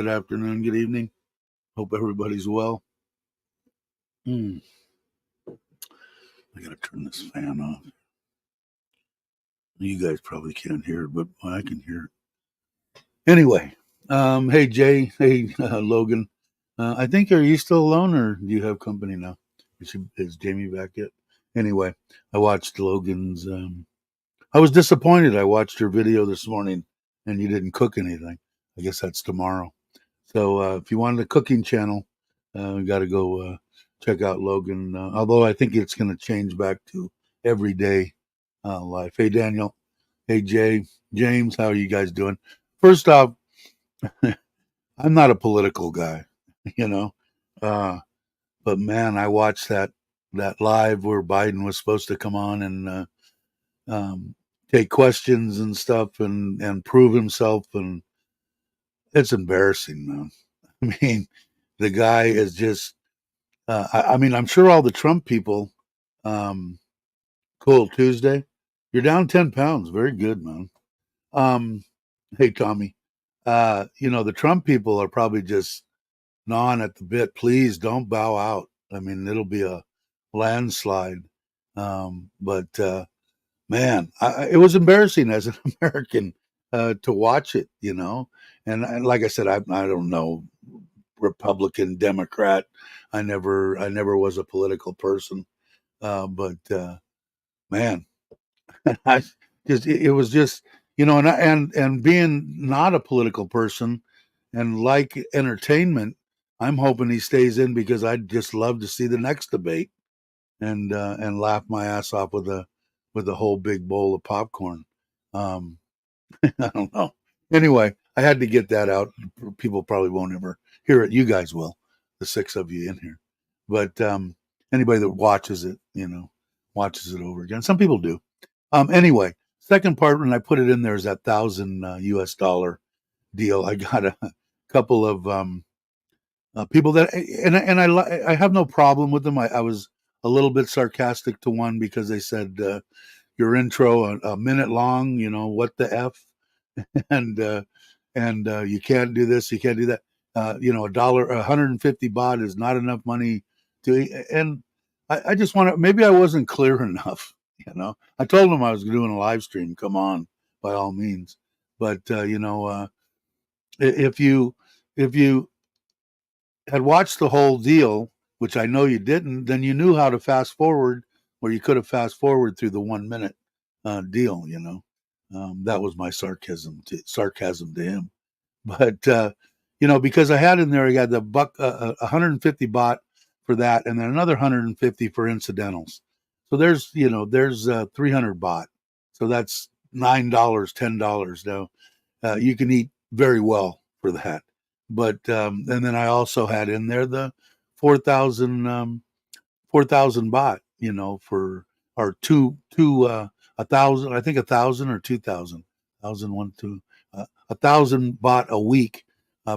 good afternoon, good evening. Hope everybody's well. I gotta turn this fan off. You guys probably can't hear it, but I can hear it. Anyway, hey Jay, hey Logan. I think, are you still alone or do you have company now? Is Jamie back yet? Anyway, I watched Logan's. I was disappointed. I watched your video this morning and you didn't cook anything. I guess that's tomorrow. So if you wanted a cooking channel, you got to go check out Logan. Although I think it's going to change back to everyday life. Hey Daniel, hey Jay, James, how are you guys doing? First off, I'm not a political guy, you know, but man, I watched that live where Biden was supposed to come on and take questions and stuff and prove himself, and it's embarrassing, man. I mean, the guy is just. I mean, I'm sure all the Trump people. Cool Tuesday. You're down 10 pounds. Very good, man. Hey Tommy. The Trump people are probably just gnawing at the bit. Please don't bow out. I mean, it'll be a landslide. But man, it was embarrassing as an American to watch it. And like I said, I don't know, Republican, Democrat. I never was a political person. But man, I it was just, and being not a political person and like entertainment, I'm hoping he stays in because I'd just love to see the next debate and laugh my ass off with a whole big bowl of popcorn. Um, I don't know. Anyway, I had to get that out. People probably won't ever hear it. You guys will, the six of you in here. But anybody that watches it, watches it over again. Some people do. Anyway, second part, when I put it in there, is that $1,000 US dollar deal. I got a couple of people that, and I have no problem with them. I was a little bit sarcastic to one because they said your intro a minute long. What the f, and you can't do this, you can't do that. $150 is not enough money to, and I just want to. Maybe I wasn't clear enough. I told them I was doing a live stream. Come on, by all means. But if you had watched the whole deal, which I know you didn't, then you knew how to fast forward, or you could have fast forward through the 1 minute deal. That was my sarcasm to him. But because I had in there, I got the buck 150 baht for that, and then another 150 for incidentals. So there's 300 baht. So that's $9, $10. Now you can eat very well for that. But and then I also had in there the 4,000 baht, for or two 1,000. I think 1,000 or 2,000, 1,000 baht a week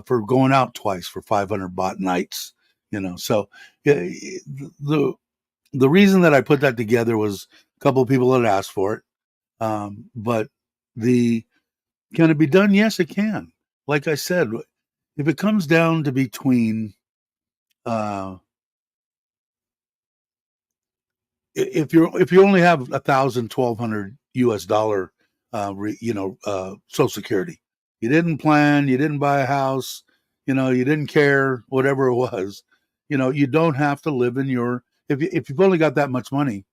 for going out twice for 500 baht nights. So the reason that I put that together was a couple of people had asked for it. But can it be done? Yes, it can. Like I said, if it comes down to between, if you only have 1,000, 1,200 US dollar, Social Security, you didn't plan, you didn't buy a house, you didn't care, whatever it was, you don't have to live in your. If you've only got that much money,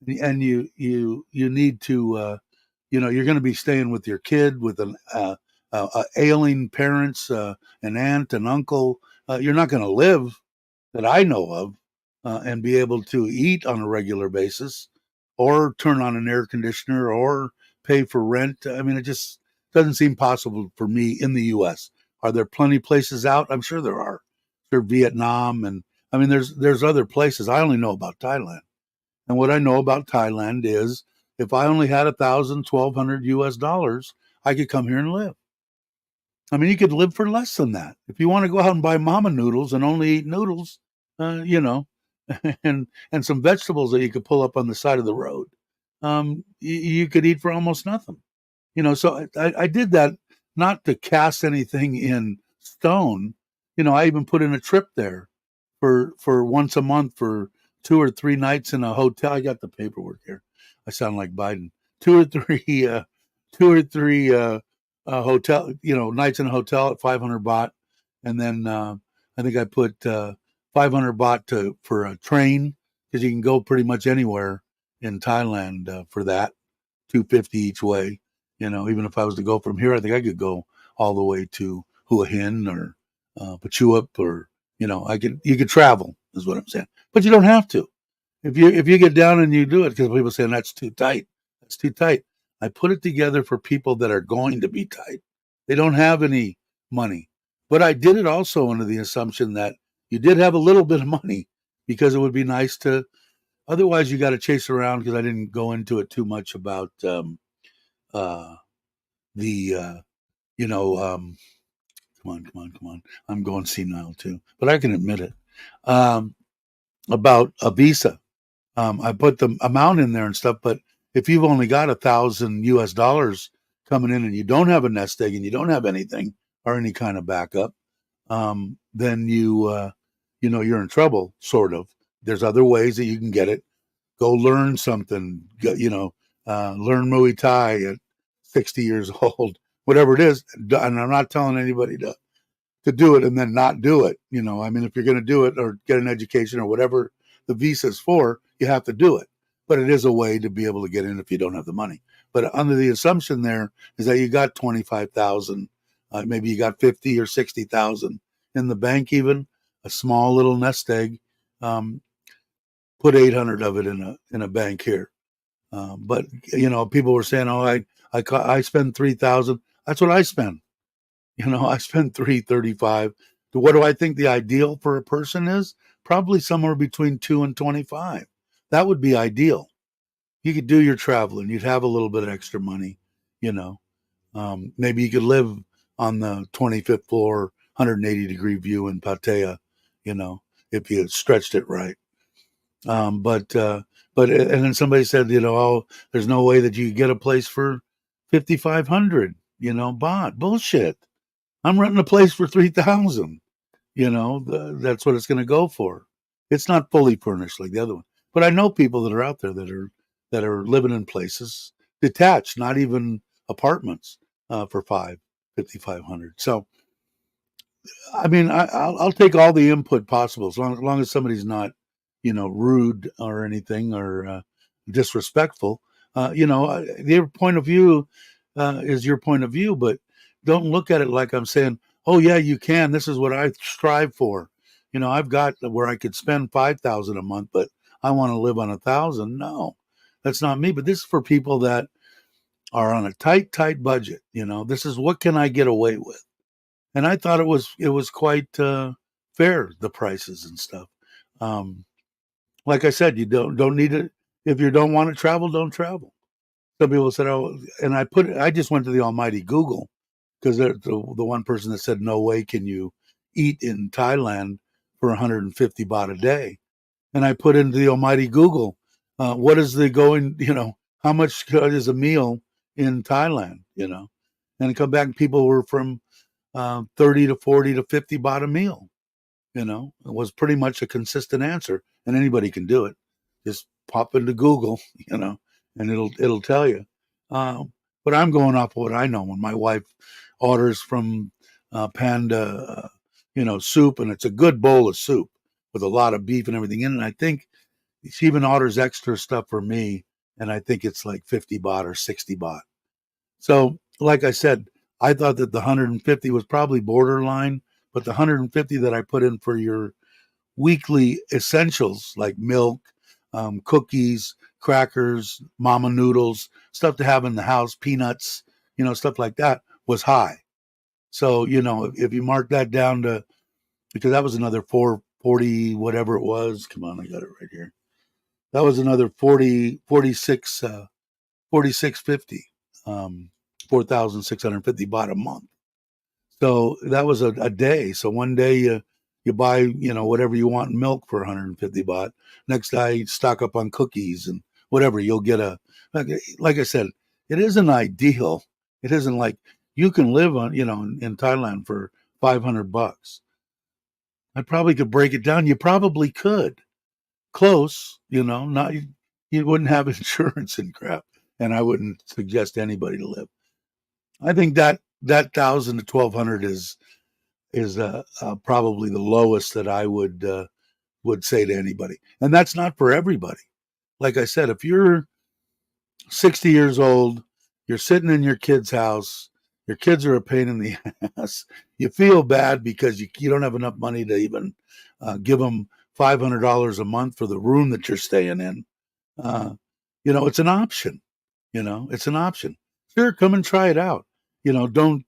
and you need to, you're going to be staying with your kid, with an ailing parents, an aunt, an uncle. You're not going to live, that I know of, and be able to eat on a regular basis, or turn on an air conditioner, or pay for rent. I mean, it just doesn't seem possible for me in the U.S. Are there plenty places out? I'm sure there are. There's Vietnam, and I mean, there's other places. I only know about Thailand. And what I know about Thailand is, if I only had 1,000, 1,200 US dollars, I could come here and live. I mean, you could live for less than that. If you want to go out and buy mama noodles and only eat noodles, and some vegetables that you could pull up on the side of the road, you could eat for almost nothing. So I did that not to cast anything in stone. I even put in a trip there for once a month for 2 or 3 nights in a hotel. I got the paperwork here. I sound like Biden. Two or three, two or three hotel, nights in a hotel at 500 baht, and then I think I put 500 baht for a train, because you can go pretty much anywhere in Thailand for that, 250 each way. Even if I was to go from here, I think I could go all the way to Hua Hin or Pachuap, or you could travel, is what I'm saying. But you don't have to. If you get down and you do it, because people saying that's too tight. That's too tight. I put it together for people that are going to be tight. They don't have any money. But I did it also under the assumption that you did have a little bit of money, because it would be nice to. Otherwise, you got to chase around, because I didn't go into it too much about the come on. I'm going senile too, but I can admit it. About a visa. I put the amount in there and stuff, but if you've only got $1,000 coming in and you don't have a nest egg and you don't have anything or any kind of backup, then you're in trouble, sort of. There's other ways that you can get it. Go learn something, learn Muay Thai at 60 years old, whatever it is. And I'm not telling anybody to do it and then not do it. If you're going to do it or get an education or whatever the visa is for, you have to do it. But it is a way to be able to get in if you don't have the money. But under the assumption there is that you got 25,000, maybe you got 50 or 60,000 in the bank, even a small little nest egg. Put 800 of it in a bank here. But people were saying, "Oh, I spend 3,000." That's what I spend. I spend 335. What do I think the ideal for a person is? Probably somewhere between 2 and 25. That would be ideal. You could do your traveling. You'd have a little bit of extra money. Maybe you could live on the 25th floor, 180-degree view in Pattaya. If you stretched it right. But and then somebody said, oh, there's no way that you could get a place for 5,500. Baht. Bullshit. I'm renting a place for 3,000. That's what it's going to go for. It's not fully furnished like the other one. But I know people that are out there that are living in places detached, not even apartments, for 5,500. So, I'll take all the input possible, as long as somebody's not, rude or anything, or disrespectful. Their point of view is your point of view, but don't look at it like I'm saying, oh yeah, you can. This is what I strive for. I've got where I could spend 5,000 a month, but I want to live on 1,000. No, that's not me. But this is for people that are on a tight budget. This is what can I get away with. And I thought it was quite fair, the prices and stuff. Like I said, you don't need it. If you don't want to travel, don't travel. Some people said, oh, and I just went to the almighty Google, because the one person that said, no way can you eat in Thailand for 150 baht a day. And I put into the almighty Google, what is the going, how much is a meal in Thailand, and come back, people were from 30 to 40 to 50 baht a meal. It was pretty much a consistent answer, and anybody can do it. Just pop into Google, and it'll tell you. But I'm going off of what I know. When my wife orders from Panda, soup, and it's a good bowl of soup with a lot of beef and everything in it. And I think she even orders extra stuff for me, and I think it's like 50 baht or 60 baht. So, like I said, I thought that the 150 was probably borderline, but the 150 that I put in for your weekly essentials like milk, cookies, crackers, mama noodles, stuff to have in the house, peanuts, stuff like that, was high. So, if you mark that down to, because that was another 440, whatever it was. Come on, I got it right here. That was another 46, 4650, 4,650 baht a month. So that was a day. So one day you buy, whatever you want in milk for 150 baht. Next day you stock up on cookies and whatever. You'll get like I said, it isn't ideal. It isn't like you can live on, in Thailand for $500. I probably could break it down. You probably could. Close, not you wouldn't have insurance and crap. And I wouldn't suggest anybody to live. I think that 1,000 to 1,200 is probably the lowest that I would say to anybody. And that's not for everybody. Like I said, if you're 60 years old, you're sitting in your kid's house, your kids are a pain in the ass, you feel bad because you don't have enough money to even give them $500 a month for the room that you're staying in. It's an option. It's an option. Sure, come and try it out. Don't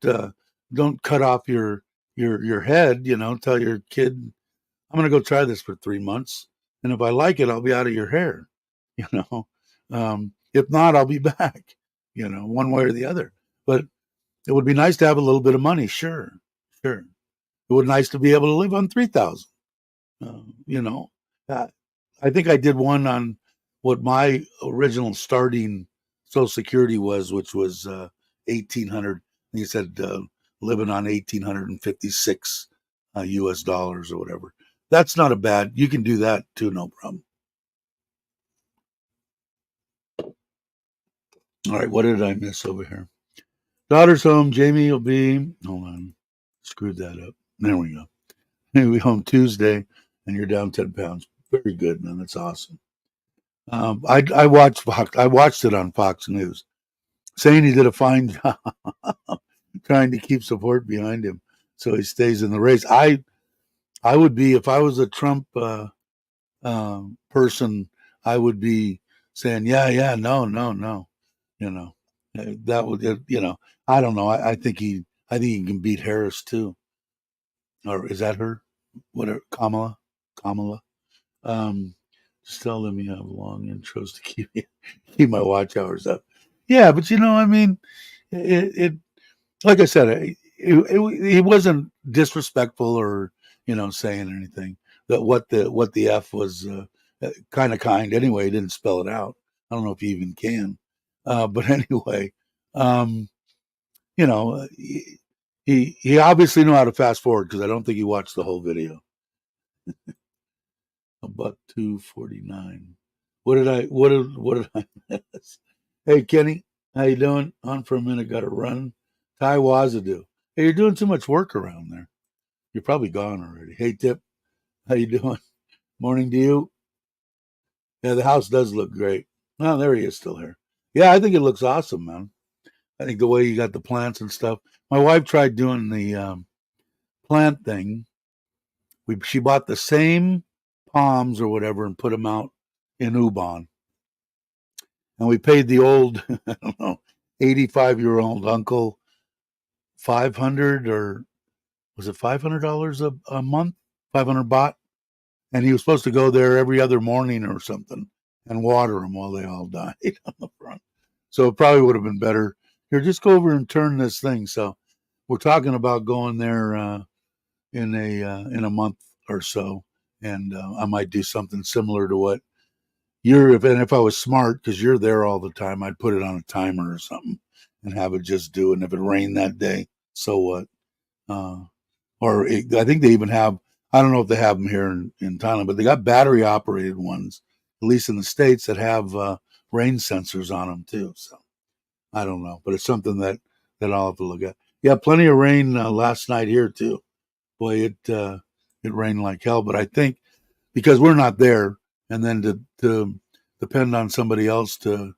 cut off your head. Tell your kid, I'm going to go try this for 3 months, and if I like it, I'll be out of your hair. You know, if not, I'll be back. One way or the other. But it would be nice to have a little bit of money. Sure. It would be nice to be able to live on 3,000. Uh, I think I did one on what my original starting Social Security was, which was 1,800. He said living on 1,856 U.S. dollars or whatever. That's not a bad. You can do that too, no problem. All right, what did I miss over here? Daughter's home. Jamie will be. Hold on, screwed that up. There we go. You'll be home Tuesday, and you're down 10 pounds. Very good, man. That's awesome. I watched Fox. I watched it on Fox News, saying he did a fine job trying to keep support behind him, so he stays in the race. I would be, if I was a Trump person, I would be saying, yeah, no. That would, I don't know. I think he can beat Harris too, or is that her? Whatever, Kamala. Um, just tell them you have long intros to keep my watch hours up. Yeah, but I mean, it like I said, it wasn't disrespectful or saying anything. That what the F was kind of kind anyway. He didn't spell it out. I don't know if he even can. But anyway, um, he obviously knew how to fast forward because I don't think he watched the whole video. About 249. What did I miss? Hey Kenny, how you doing? On for a minute, got to run. Ty Wazadu. Hey, you're doing too much work around there. You're probably gone already. Hey Tip, how you doing? Morning to you. Yeah, the house does look great. Oh, there he is, still here. Yeah, I think it looks awesome, man. I think the way you got the plants and stuff. My wife tried doing the plant thing. She bought the same palms or whatever and put them out in Ubon. And we paid the old, I don't know, 85-year-old uncle 500 or was it $500 a month? 500 baht. And he was supposed to go there every other morning or something and water them while they all died on the front. So it probably would have been better. Here, just go over and turn this thing. So we're talking about going there in a month or so, and I might do something similar to what if I was smart, because you're there all the time, I'd put it on a timer or something and have it just do it. And if it rained that day, so what? I think they even have, I don't know if they have them here in Thailand, but they got battery operated ones, at least in the States, that have rain sensors on them too. So I don't know, but it's something that I'll have to look at. Yeah, plenty of rain last night here too. Boy, it rained like hell. But I think because we're not there, and then to depend on somebody else to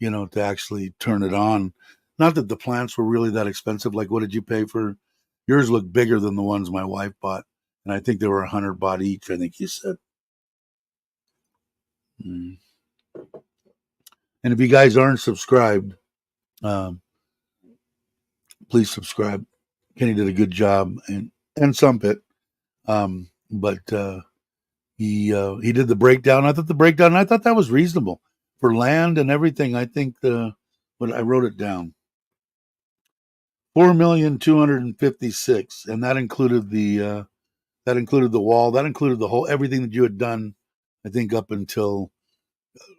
to actually turn it on. Not that the plants were really that expensive. Like, what did you pay for? Yours looked bigger than the ones my wife bought, and I think they were 100 baht each. I think you said. Mm. And if you guys aren't subscribed, um, please subscribe. Kenny did a good job, and some bit, but he did the breakdown. I thought that was reasonable for land and everything. I think but I wrote it down. 4,256,000, and that included the wall. That included the whole everything that you had done. I think up until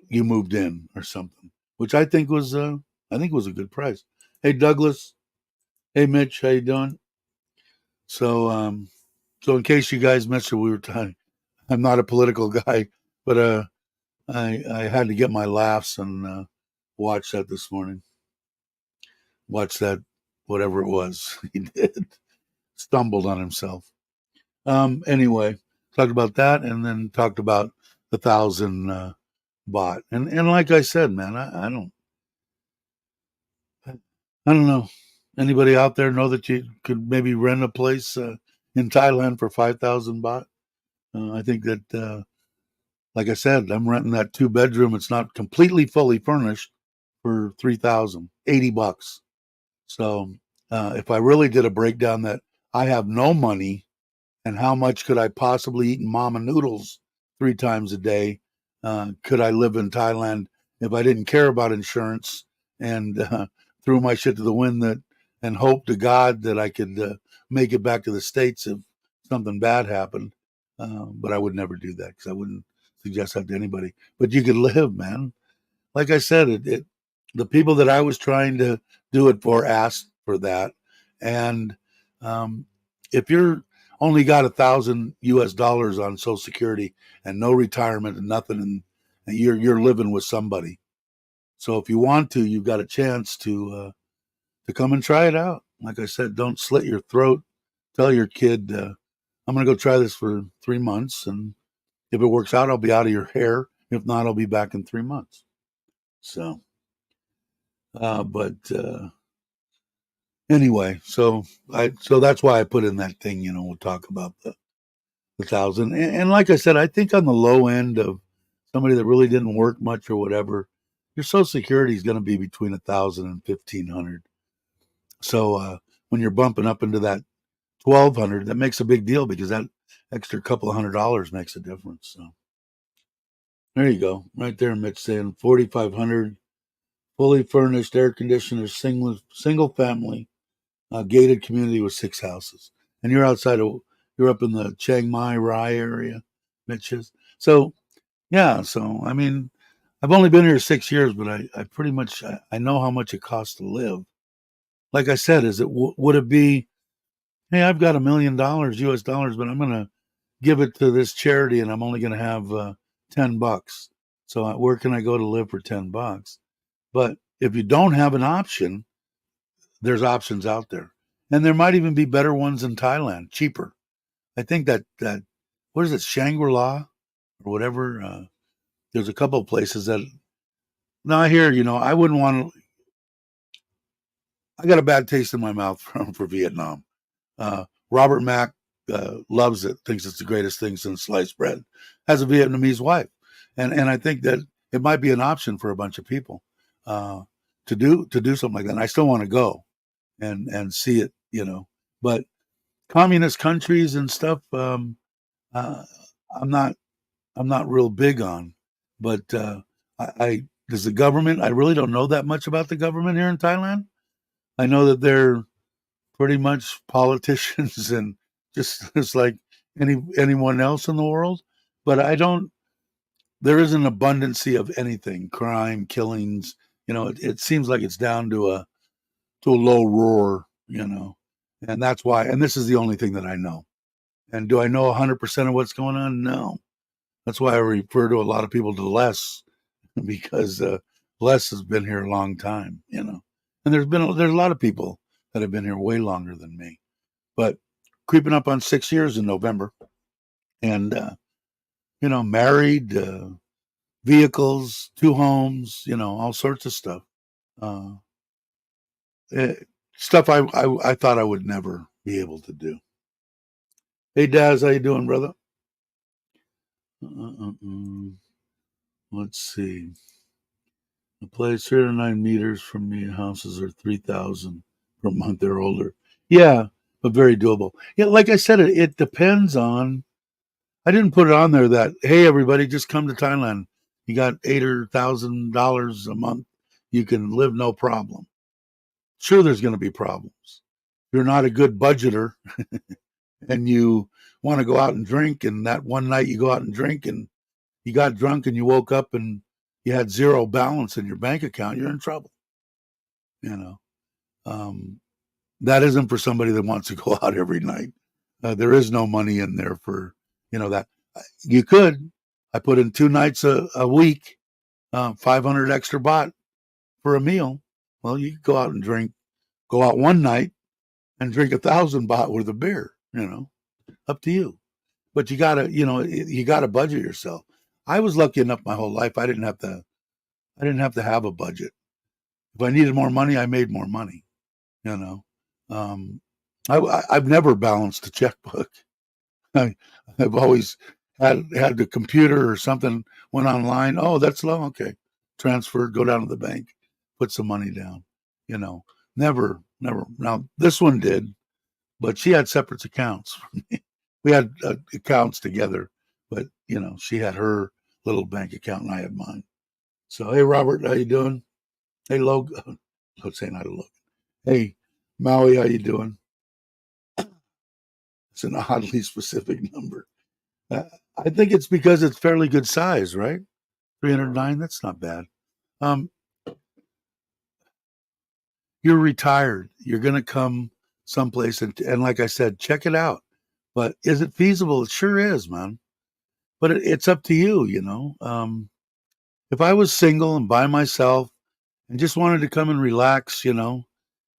you moved in or something, which I think was a good price. Hey Douglas, hey Mitch, how you doing? So in case you guys missed it, we were talking. I'm not a political guy, but I had to get my laughs and watch that this morning. Watch that, whatever it was he did, stumbled on himself. Anyway, talked about that, and then talked about the 1,000 bought. And like I said, man, I don't know. Anybody out there know that you could maybe rent a place in Thailand for 5,000 baht? I think that, like I said, I'm renting that 2 bedroom. It's not completely fully furnished for 3,000, $80. So if I really did a breakdown that I have no money and how much could I possibly eat in mama noodles 3 times a day? Could I live in Thailand if I didn't care about insurance and threw my shit to the wind and hope to God that I could make it back to the States if something bad happened? But I would never do that because I wouldn't suggest that to anybody. But you could live, man. Like I said, the people that I was trying to do it for asked for that, and if you're only got $1,000 on Social Security and no retirement and nothing, and you're living with somebody. So if you want to, you've got a chance to come and try it out. Like I said, don't slit your throat. Tell your kid, I'm going to go try this for 3 months, and if it works out, I'll be out of your hair. If not, I'll be back in 3 months. So, but anyway, so that's why I put in that thing. We'll talk about the 1,000, and like I said, I think on the low end of somebody that really didn't work much or whatever, your Social Security is going to be between 1,000 and 1,500. So when you're bumping up into that 1,200, that makes a big deal because that extra couple of $100 makes a difference. So there you go, right there, Mitch saying 4,500, fully furnished, air conditioner, single family, gated community with 6 houses, and you're up in the Chiang Mai Rai area, Mitch is. So yeah, so I mean, I've only been here 6 years, but I pretty much I know how much it costs to live. Like I said, would it be, hey, I've got $1 million US dollars, but I'm going to give it to this charity, and I'm only going to have $10. So where can I go to live for $10? But if you don't have an option, there's options out there, and there might even be better ones in Thailand, cheaper. I think that what is it, Shangri-La or whatever? There's a couple of places that. Now I hear, I wouldn't want to. I got a bad taste in my mouth for Vietnam. Robert Mack loves it, thinks it's the greatest thing since sliced bread. Has a Vietnamese wife, and I think that it might be an option for a bunch of people to do something like that. And I still want to go and see it, But communist countries and stuff, uh, I'm not real big on. But I does the government? I really don't know that much about the government here in Thailand. I know that they're pretty much politicians and just like anyone else in the world. But I don't. There is an abundancy of anything: crime, killings. It seems like it's down to a low roar. And that's why. And this is the only thing that I know. And do I know 100% of what's going on? No. That's why I refer to a lot of people to Les, because Les has been here a long time. And there's a lot of people that have been here way longer than me, but creeping up on 6 years in November, and married, vehicles, 2 homes, all sorts of stuff. Uh, Stuff I thought I would never be able to do. Hey Daz, how you doing, brother? Let's see. The place 309 meters from me. Houses are 3,000 per month or older. Yeah, but very doable. Yeah, like I said, it depends on. I didn't put it on there that, hey, everybody, just come to Thailand. You got $8,000 a month. You can live no problem. Sure, there's going to be problems. You're not a good budgeter and you want to go out and drink, and that one night you go out and drink and you got drunk and you woke up and you had zero balance in your bank account, you're in trouble. You know, um, that isn't for somebody that wants to go out every night. There is no money in there for, that. You could. I put in 2 nights a week, 500 extra baht for a meal. Well, you could go out and go out one night and drink 1,000 baht worth of beer, up to you. But you gotta budget yourself. I was lucky enough my whole life. I didn't have to have a budget. If I needed more money, I made more money, you know. Um, I've never balanced a checkbook. I, I've always had the computer or something went online. Oh, that's low. Okay, transfer. Go down to the bank, put some money down. You know, never. Now this one did, but she had separate accounts. We had accounts together, but she had her little bank account and I had mine. So hey, Robert, how you doing? Hey, Logan. Let's say not a Logan. Hey, Maui, how you doing? It's an oddly specific number. Uh, I think it's because it's fairly good size, right? 309, that's not bad. Um, you're retired. You're going to come someplace and like I said, check it out. But is it feasible? It sure is, man. But it's up to you. If I was single and by myself and just wanted to come and relax, and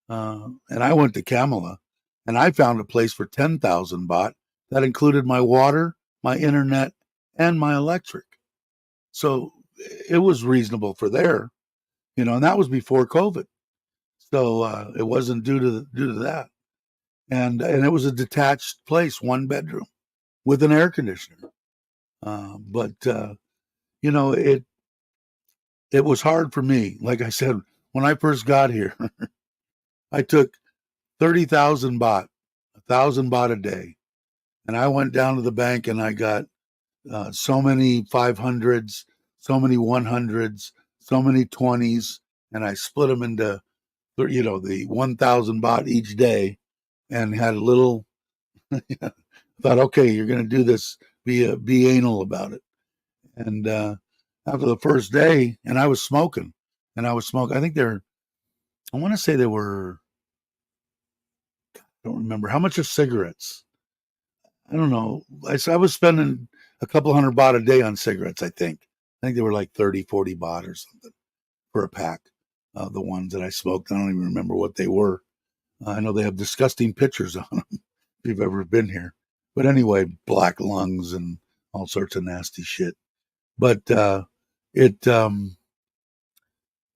I went to Kamala and I found a place for 10,000 baht that included my water, my internet, and my electric. So it was reasonable for there, and that was before COVID. So it wasn't due to that. And it was a detached place, 1 bedroom with an air conditioner. But it was hard for me. Like I said, when I first got here, I took 30,000 baht, 1,000 baht a day, and I went down to the bank and I got so many 500s, so many 100s, so many 20s, and I split them into the 1,000 baht each day, and had a little. Thought, okay, you're going to do this. Be anal about it. And after the first day, and I was smoking, I think I want to say they were. I don't remember how much are cigarettes. I don't know. I was spending a couple hundred baht a day on cigarettes. I think they were like 30, 40 baht or something for a pack. The ones that I smoked, I don't even remember what they were. I know they have disgusting pictures on them if you've ever been here. But anyway, black lungs and all sorts of nasty shit. But it, I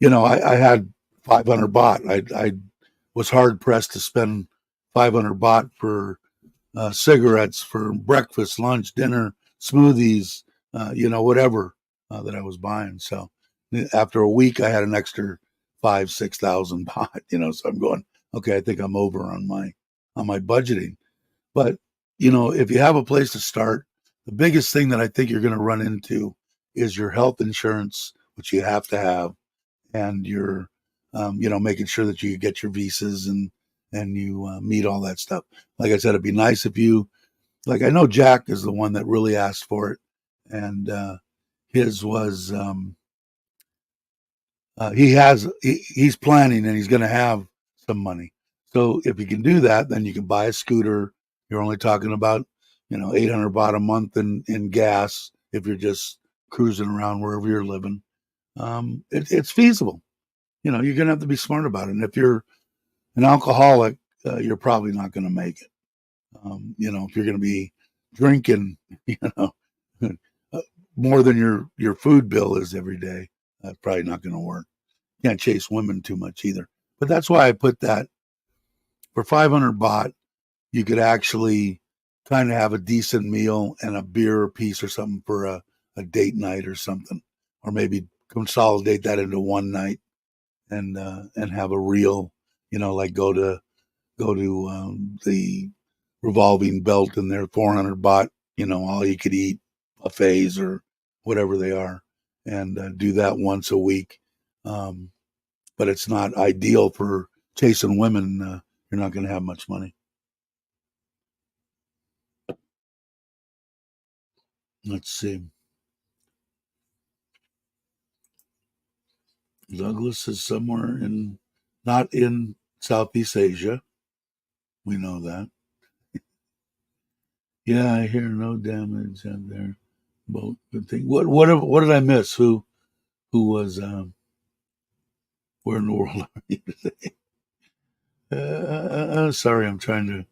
had 500 baht. I was hard pressed to spend 500 baht for cigarettes, for breakfast, lunch, dinner, smoothies, whatever that I was buying. So after a week, I had an extra 6,000 baht. So I'm going, okay, I think I'm over on my budgeting. But if you have a place to start, the biggest thing that I think you're going to run into is your health insurance, which you have to have, and your making sure that you get your visas and you meet all that stuff. Like I said, it'd be nice if you, like, I know Jack is the one that really asked for it, and his was he's planning and he's going to have some money. So if you can do that, then you can buy a scooter. You're only talking about 800 baht a month in gas if you're just cruising around wherever you're living. It's feasible. You're going to have to be smart about it. And if you're an alcoholic, you're probably not going to make it. If you're going to be drinking, uh, more than your food bill is every day, that's probably not going to work. Can't chase women too much either. But that's why I put that for 500 baht. You could actually kind of have a decent meal and a beer piece or something for a date night or something, or maybe consolidate that into one night and have a real, like go to the revolving belt and they're 400 baht, all you could eat buffets or whatever they are, and do that once a week. But it's not ideal for chasing women. You're not going to have much money. Let's see. Douglas is somewhere not in Southeast Asia. We know that. Yeah, I hear no damage and their boat. Good thing. What did I miss? Who was where in the world are you today? Sorry, I'm trying to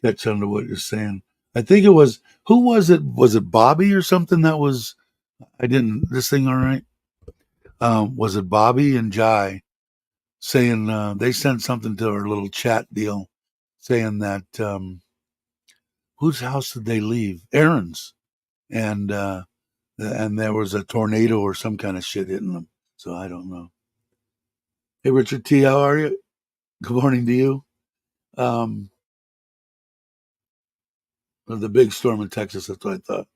catch on to what you're saying. I think it was who was it? Was it Bobby or something that was? I didn't. This thing all right? Was it Bobby and Jai saying they sent something to our little chat deal saying that whose house did they leave? Aaron's, and there was a tornado or some kind of shit hitting them. So I don't know. Hey, Richard T, how are you? Good morning to you. Um, the big storm in Texas. That's what I thought.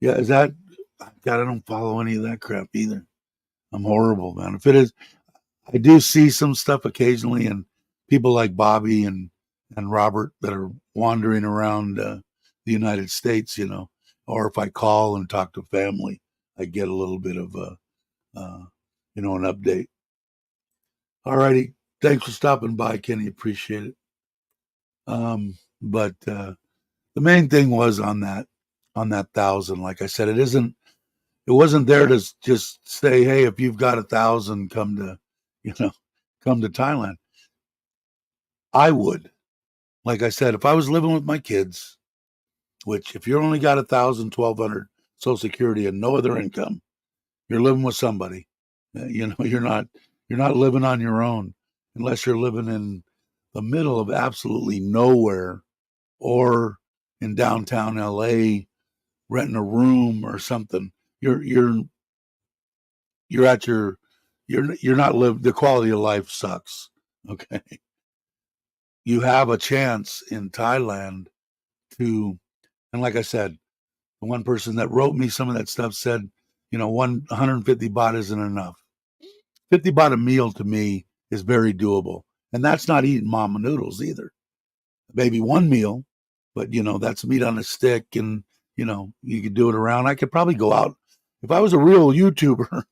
Yeah, is that? God, I don't follow any of that crap either. I'm horrible, man. If it is, I do see some stuff occasionally, and people like Bobby and Robert that are wandering around the United States, or if I call and talk to family, I get a little bit of uh, an update. All righty, thanks for stopping by, Kenny. Appreciate it. But the main thing was on that thousand. Like I said, it wasn't there to just say, hey, if you've got 1,000, you know, come to Thailand. I would. Like I said, if I was living with my kids, which if you only got 1,000, 1,200 Social Security and no other income, you're living with somebody. You're not living on your own unless you're living in the middle of absolutely nowhere or in downtown LA renting a room or something. You're at your you're not live the quality of life sucks. Okay. You have a chance in Thailand to, and like I said, the one person that wrote me some of that stuff said, 150 baht isn't enough. 50 baht a meal to me is very doable. And that's not eating mama noodles either. Maybe one meal, but that's meat on a stick and you could do it around. I could probably go out if I was a real YouTuber,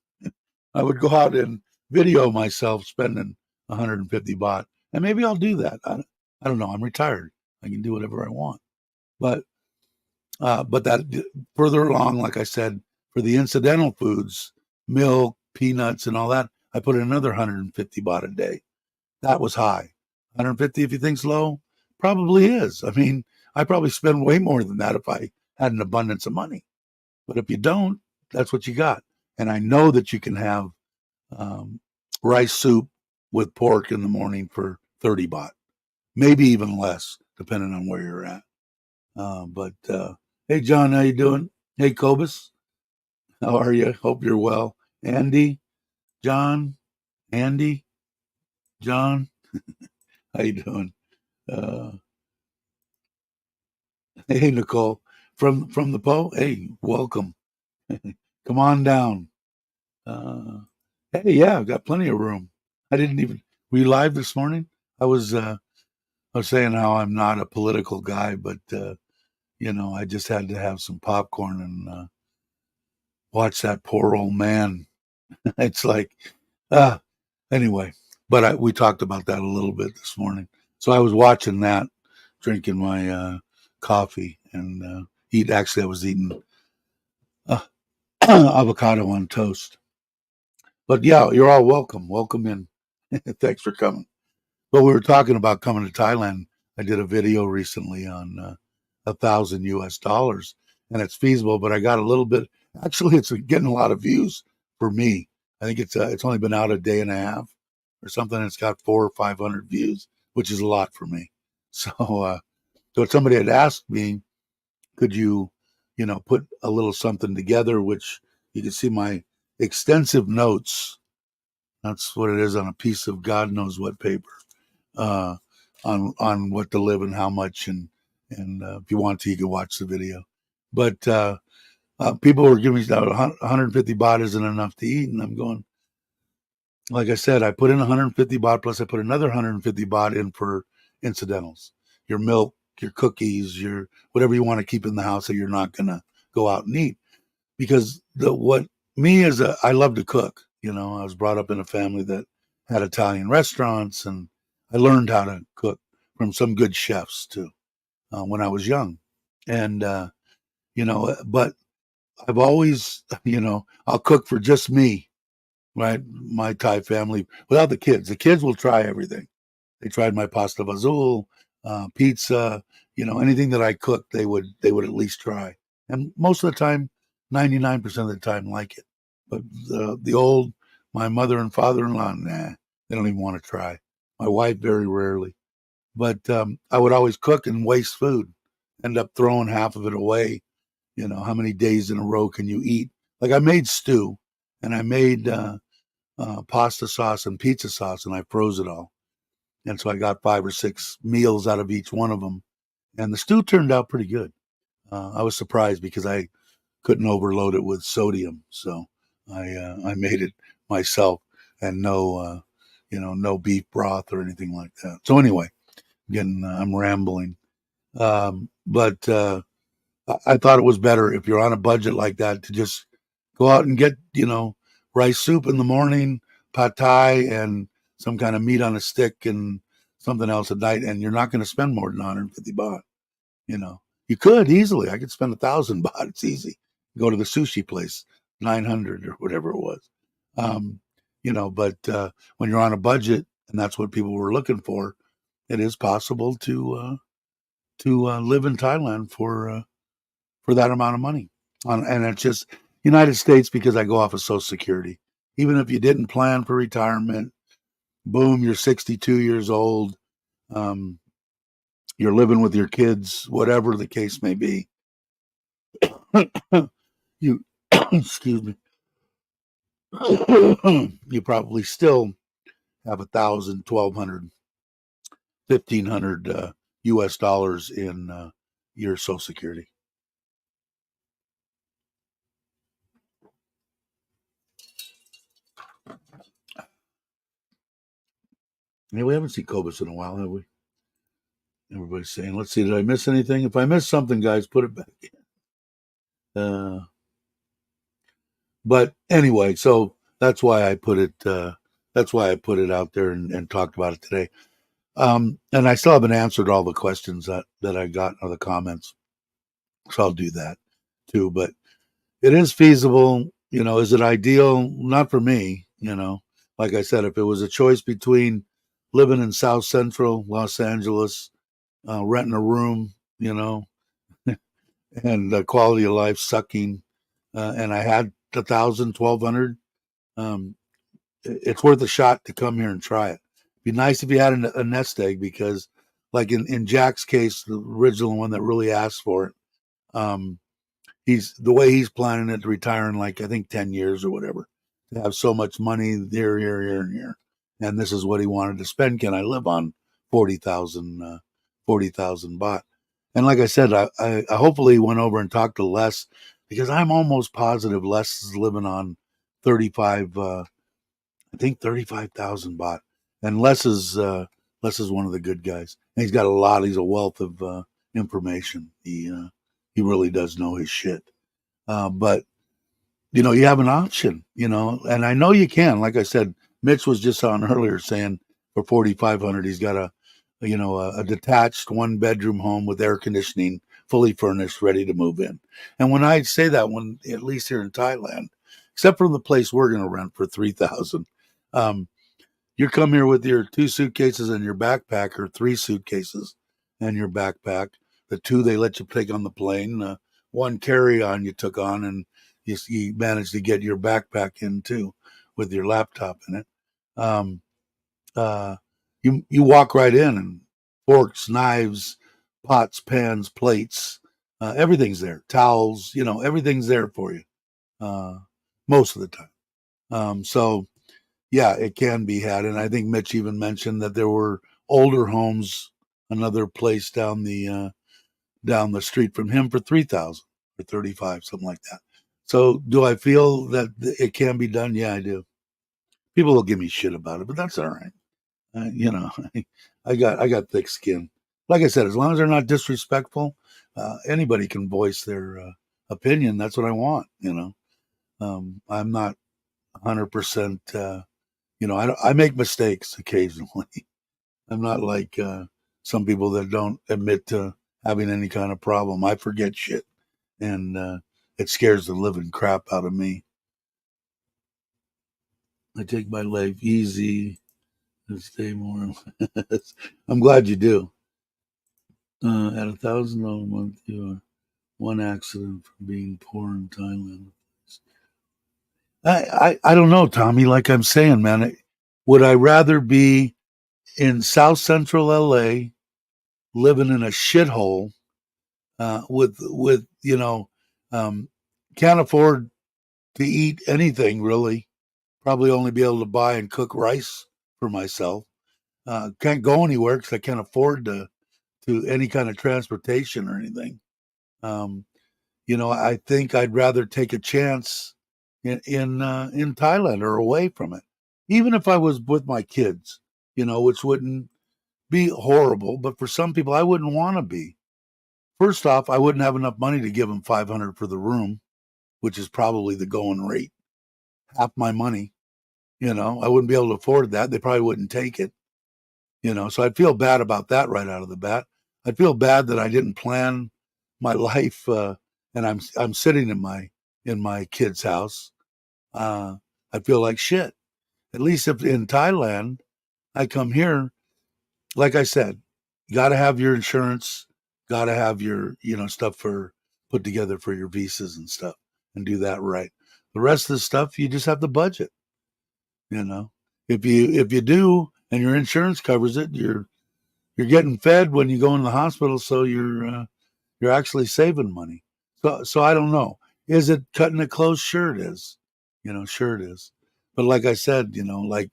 I would go out and video myself spending 150 baht. And maybe I'll do that. I don't know. I'm retired. I can do whatever I want. But that further along, like I said, for the incidental foods, milk, peanuts, and all that, I put in another 150 baht a day. That was high. 150, if you think's low, probably is. I mean, I probably spend way more than that if I had an abundance of money. But if you don't, that's what you got. And I know that you can have um, rice soup with pork in the morning for 30 baht, maybe even less, depending on where you're at. But hey, John, how you doing? Hey, Cobus, how are you? Hope you're well. Andy, John, Andy, John, how you doing? Uh, hey, Nicole, from the Po. Hey, welcome. Come on down. Uh, hey, yeah, I've got plenty of room. I didn't even. Were you live this morning? I was. I was saying how I'm not a political guy, but I just had to have some popcorn and watch that poor old man. It's like, uh, anyway. But we talked about that a little bit this morning. So I was watching that, drinking my coffee, and eat. Actually, I was eating uh, avocado on toast. But yeah, you're all welcome. Welcome in. Thanks for coming. But we were talking about coming to Thailand. I did a video recently on 1,000 US dollars, and it's feasible. But I got a little bit. Actually, it's getting a lot of views for me. I think it's only been out a day and a half or something. It's got 400 or 500 views, which is a lot for me. So somebody had asked me, could you, put a little something together, which you can see my extensive notes. That's what it is on a piece of God knows what paper uh, on what to live and how much, and if you want to, you can watch the video. But people were giving me 150 baht isn't enough to eat, and I'm going. Like I said, I put in 150 baht plus I put another 150 baht in for incidentals, your milk, your cookies, your whatever you want to keep in the house that you're not gonna go out and eat. Because I love to cook. I was brought up in a family that had Italian restaurants, and I learned how to cook from some good chefs too when I was young. And but I've always, I'll cook for just me, right? My Thai family without the kids. The kids will try everything. They tried my pasta vazul, pizza, anything that I cooked, they would at least try. And most of the time, 99% of the time, like it. But my mother and father-in-law, nah, they don't even want to try. My wife, very rarely. But I would always cook and waste food, end up throwing half of it away. How many days in a row can you eat? Like I made stew, and I made pasta sauce and pizza sauce, and I froze it all. And so I got 5 or 6 meals out of each one of them. And the stew turned out pretty good. I was surprised because I couldn't overload it with sodium. So I made it myself, and no beef broth or anything like that. So anyway, again, I'm rambling. But I thought it was better if you're on a budget like that to just go out and get, rice soup in the morning, pad thai, and some kind of meat on a stick and something else at night. And you're not going to spend more than 150 baht. You know, you could easily. I could spend 1,000 baht. It's easy. Go to the sushi place, 900 or whatever it was. Um, but when you're on a budget, and that's what people were looking for, it is possible to live in Thailand for that amount of money. And it's just United States because I go off of Social Security. Even if you didn't plan for retirement, boom, you're 62 years old. Um, you're living with your kids, whatever the case may be. You, excuse me, you probably still have 1,000, 1,200, 1,500 U.S. dollars in your Social Security. Yeah, we haven't seen Cobus in a while, have we? Everybody's saying, let's see, did I miss anything? If I missed something, guys, put it back in. But anyway, so that's why I put it out there and talked about it today. And I still haven't answered all the questions that I got or the comments. So I'll do that too. But it is feasible. Is it ideal? Not for me. Like I said, if it was a choice between living in South Central Los Angeles, renting a room, and the quality of life sucking, and I had 1,000, 1,200, um, it's worth a shot to come here and try it. Be nice if you had a nest egg because, like in Jack's case, the original one that really asked for it, um, he's the way he's planning it to retire in like I think 10 years or whatever, to have so much money here, and here, and this is what he wanted to spend. Can I live on 40,000 baht? And like I said, I hopefully went over and talked to Les because I'm almost positive Les is living on 35. I think 35,000 baht. And Les is one of the good guys. And he's got a lot. He's a wealth of information. He really does know his shit. But you have an option. And I know you can. Like I said, Mitch was just on earlier saying for 4,500 he's got a detached 1-bedroom home with air conditioning, fully furnished, ready to move in. And when I say that, when at least here in Thailand, except for the place we're going to rent for 3,000, um, you come here with your 2 suitcases and your backpack, or 3 suitcases and your backpack. The 2 they let you take on the plane, 1 carry-on you took on, and you managed to get your backpack in too, with your laptop in it. Um, uh, you walk right in, and forks, knives, pots, pans, plates, everything's there. Towels, everything's there for you uh, most of the time. So yeah, it can be had. And I think Mitch even mentioned that there were older homes, another place down the street from him for 3,000 or 35, something like that. So do I feel that it can be done? Yeah, I do. People will give me shit about it, but that's all right. Uh, you know, I got thick skin. Like I said, as long as they're not disrespectful, anybody can voice their opinion. That's what I want. I'm not 100%. I make mistakes occasionally. I'm not like some people that don't admit to having any kind of problem. I forget shit, and it scares the living crap out of me. I take my life easy and stay more. I'm glad you do. At $1,000 a month, you are one accident from being poor in Thailand. I don't know, Tommy. Like I'm saying, man, would I rather be in South Central LA living in a shithole with um, can't afford to eat anything really. Probably only be able to buy and cook rice for myself. Can't go anywhere because I can't afford to any kind of transportation or anything. Um, I think I'd rather take a chance in Thailand or away from it, even if I was with my kids. Which wouldn't be horrible, but for some people, I wouldn't want to be. First off, I wouldn't have enough money to give them 500 for the room, which is probably the going rate. Half my money, I wouldn't be able to afford that. They probably wouldn't take it, So I'd feel bad about that right out of the bat. I'd feel bad that I didn't plan my life, and I'm sitting in my kid's house. I feel like shit. At least if in Thailand, I come here, like I said, you got to have your insurance, got to have your stuff for put together for your visas and stuff, and do that right. The rest of the stuff you just have to budget. You know, if you do and your insurance covers it, you're getting fed when you go in the hospital, so you're actually saving money. So I don't know. Is it cutting it close? Sure it is. Sure it is. But like I said, like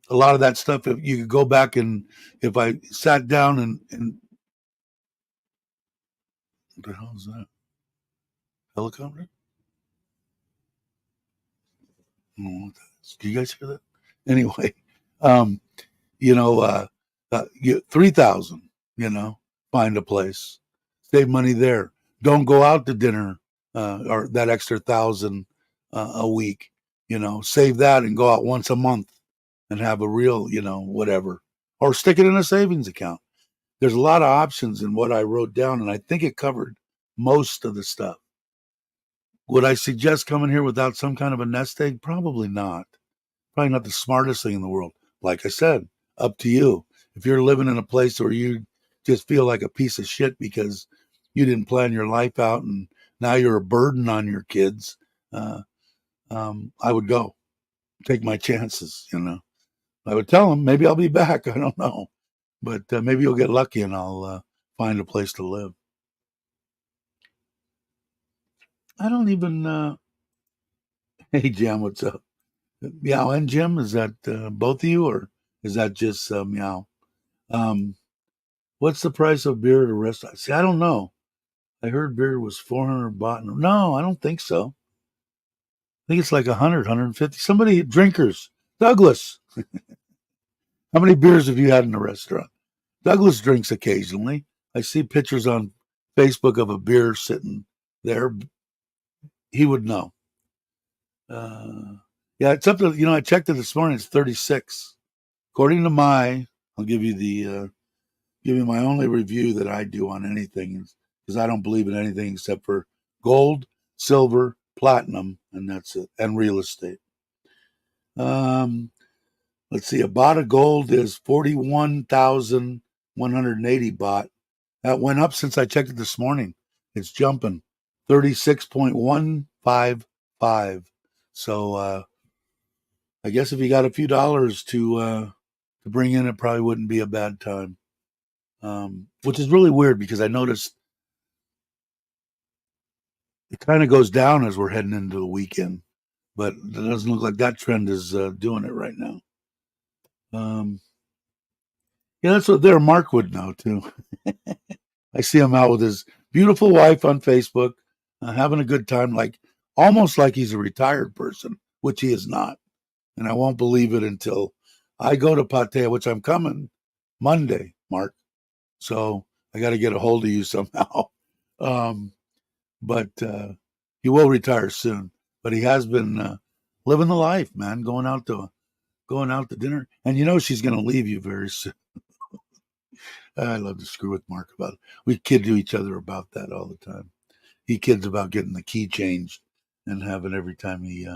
a lot of that stuff, if you could go back and if I sat down and what the hell is that? Helicopter? I don't know what that is. Do you guys hear that? Anyway, um, 3,000, find a place, save money there. Don't go out to dinner or that extra 1,000 a week. Save that and go out once a month and have a real, whatever, or stick it in a savings account. There's a lot of options in what I wrote down, and I think it covered most of the stuff. Would I suggest coming here without some kind of a nest egg? Probably not. Probably not the smartest thing in the world. Like I said, up to you. If you're living in a place where you just feel like a piece of shit because you didn't plan your life out and now you're a burden on your kids, I would go take my chances. I would tell them maybe I'll be back. I don't know, but maybe you'll get lucky and I'll find a place to live. I don't even. Hey, Jam, what's up? Meow and Jim, is that both of you, or is that just Meow? Um, what's the price of beer at a restaurant? See, I don't know. I heard beer was 400 baht. No, I don't think so. I think it's like 100, 150. Somebody, drinkers. Douglas, how many beers have you had in a restaurant? Douglas drinks occasionally. I see pictures on Facebook of a beer sitting there. He would know. Yeah, it's up to, I checked it this morning. It's 36. According to I'll give you my only review that I do on anything because I don't believe in anything except for gold, silver, platinum, and that's it, and real estate. Let's see, a baht of gold is 41,180 baht. That went up since I checked it this morning. It's jumping 36.155. So I guess if you got a few dollars to bring in, it probably wouldn't be a bad time. Which is really weird because I noticed it kind of goes down as we're heading into the weekend, but it doesn't look like that trend is doing it right now. Yeah, that's what there. Mark would know too. I see him out with his beautiful wife on Facebook, having a good time, like almost like he's a retired person, which he is not. And I won't believe it until I go to Pattaya, which I'm coming Monday, Mark. So I got to get a hold of you somehow. But he will retire soon. But he has been living the life, man, going out to dinner. And she's going to leave you very soon. I love to screw with Mark about it. We kid to each other about that all the time. He kids about getting the key changed and having every time he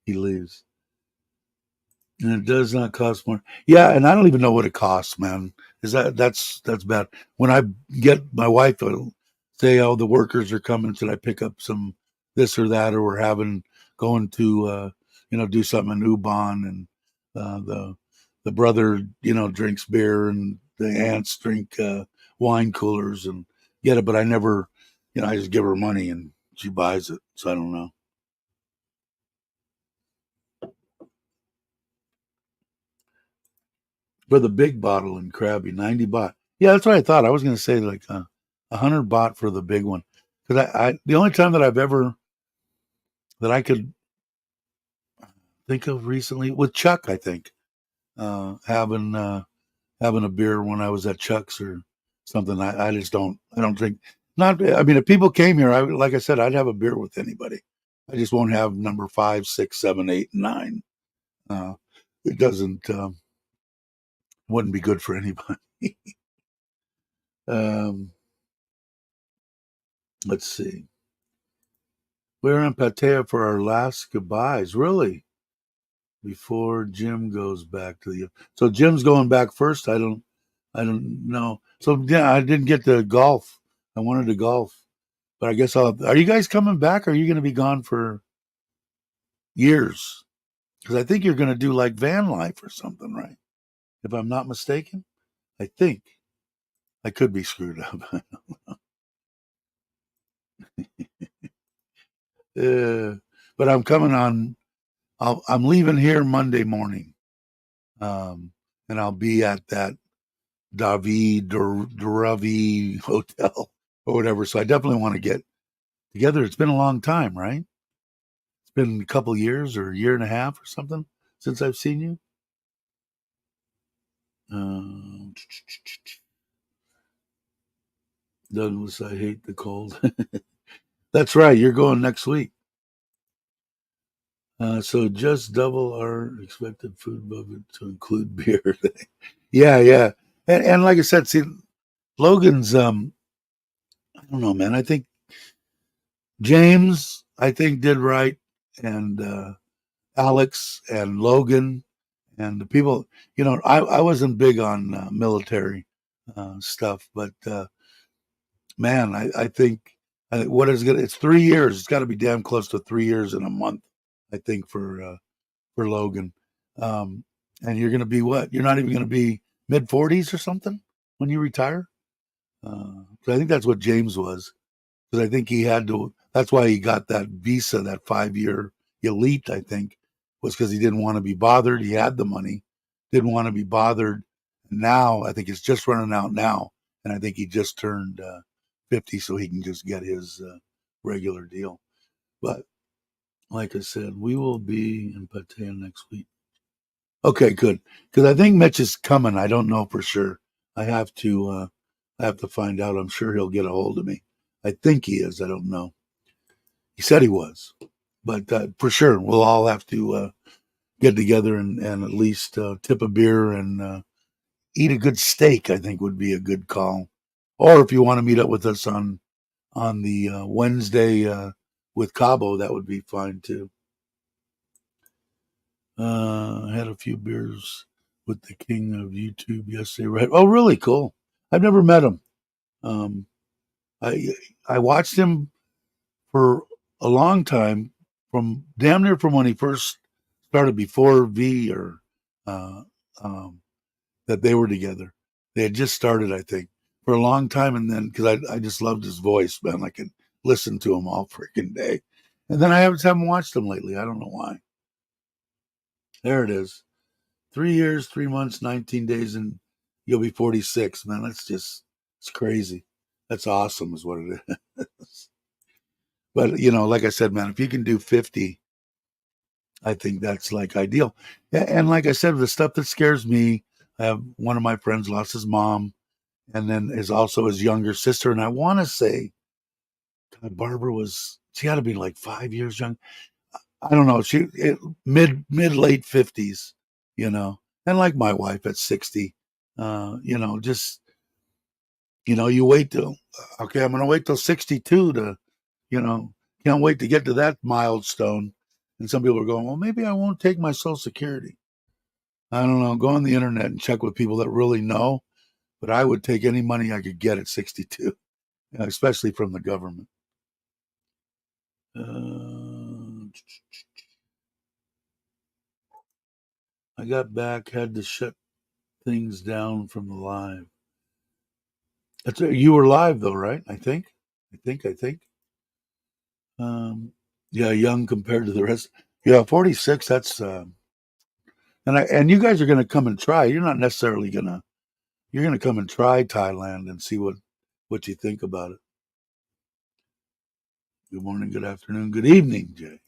leaves. And it does not cost more. Yeah, and I don't even know what it costs, man. That's bad. When I get my wife will say, "Oh, the workers are coming," should I pick up some this or that, or we're having going to do something in Ubon, and the brother drinks beer, and the aunts drink wine coolers, and get it. But I never, I just give her money and she buys it. So I don't know. For the big bottle in Krabby, 90 baht. Yeah, that's what I thought. I was going to say like 100 baht for the big one, because I the only time that I've ever that I could think of recently with Chuck, I think having a beer when I was at Chuck's or something. I just don't drink. Not. I mean, if people came here, like I said, I'd have a beer with anybody. I just won't have number 5, 6, 7, 8, 9. Uh, it doesn't wouldn't be good for anybody. um, let's see. We're in Pattaya for our last goodbyes, really, before Jim goes back to the. So Jim's going back first. I don't know. So yeah, I didn't get to golf. I wanted to golf, but I guess I'll. Are you guys coming back? Or are you going to be gone for years? Because I think you're going to do like van life or something, right? If I'm not mistaken, I think I could be screwed up. uh, but I'm coming on. I'm leaving here Monday morning, and I'll be at that Ravi Hotel or whatever. So I definitely want to get together. It's been a long time, right? It's been a couple years or a year and a half or something since I've seen you. Uh, Douglas, I hate the cold. That's right. You're going next week. So just double our expected food budget to include beer. Yeah, yeah. And like I said, see, Logan's, I don't know, man. I think James, I think, did right. And Alex and Logan and the people, I wasn't big on military stuff, but man, I think what is good. It's 3 years. It's got to be damn close to 3 years and a month. I think for Logan, um, and you're going to be what? You're not even going to be mid 40s or something when you retire. So I think that's what James was, because I think he had to. That's why he got that visa, that 5 year elite. I think was because he didn't want to be bothered. He had the money, didn't want to be bothered. Now I think it's just running out now, and I think he just turned 50, so he can just get his regular deal. But like I said, we will be in Pattaya next week. Okay, good, because I think Mitch is coming. I don't know for sure. I have to. I have to find out. I'm sure he'll get a hold of me. I think he is. I don't know. He said he was, but for sure we'll all have to get together and at least tip a beer and eat a good steak. I think would be a good call. Or if you want to meet up with us on the Wednesday with Cabo, that would be fine too. I had a few beers with the king of YouTube yesterday. Right? Oh, really cool. I've never met him. Um, I I watched him for a long time, from damn near from when he first started before V or uh, um, that they were together. They had just started, I think, for a long time, and then because I just loved his voice, man, I could listen to him all freaking day. And then I haven't watched him lately. I don't know why. There it is. 3 years, 3 months, 19 days, and you'll be 46. Man, it's crazy. That's awesome, is what it is. But like I said, man, if you can do 50, I think that's like ideal. And like I said, the stuff that scares me, I have one of my friends lost his mom, and then is also his younger sister. And I want to say, God, Barbara she had to be like 5 years young. I don't know. Mid late 50s, and like my wife at 60, just You wait till, okay, I'm going to wait till 62 to, you know, can't wait to get to that milestone. And some people are going, well, maybe I won't take my Social Security. I don't know. Go on the internet and check with people that really know. But I would take any money I could get at 62, especially from the government. I got back, had to shut things down from the live. You were live though, right? I think. Um, yeah, young compared to the rest. Yeah, 46. That's and you guys are going to come and try. You're not necessarily gonna. You're going to come and try Thailand and see what you think about it. Good morning, good afternoon, good evening, Jay.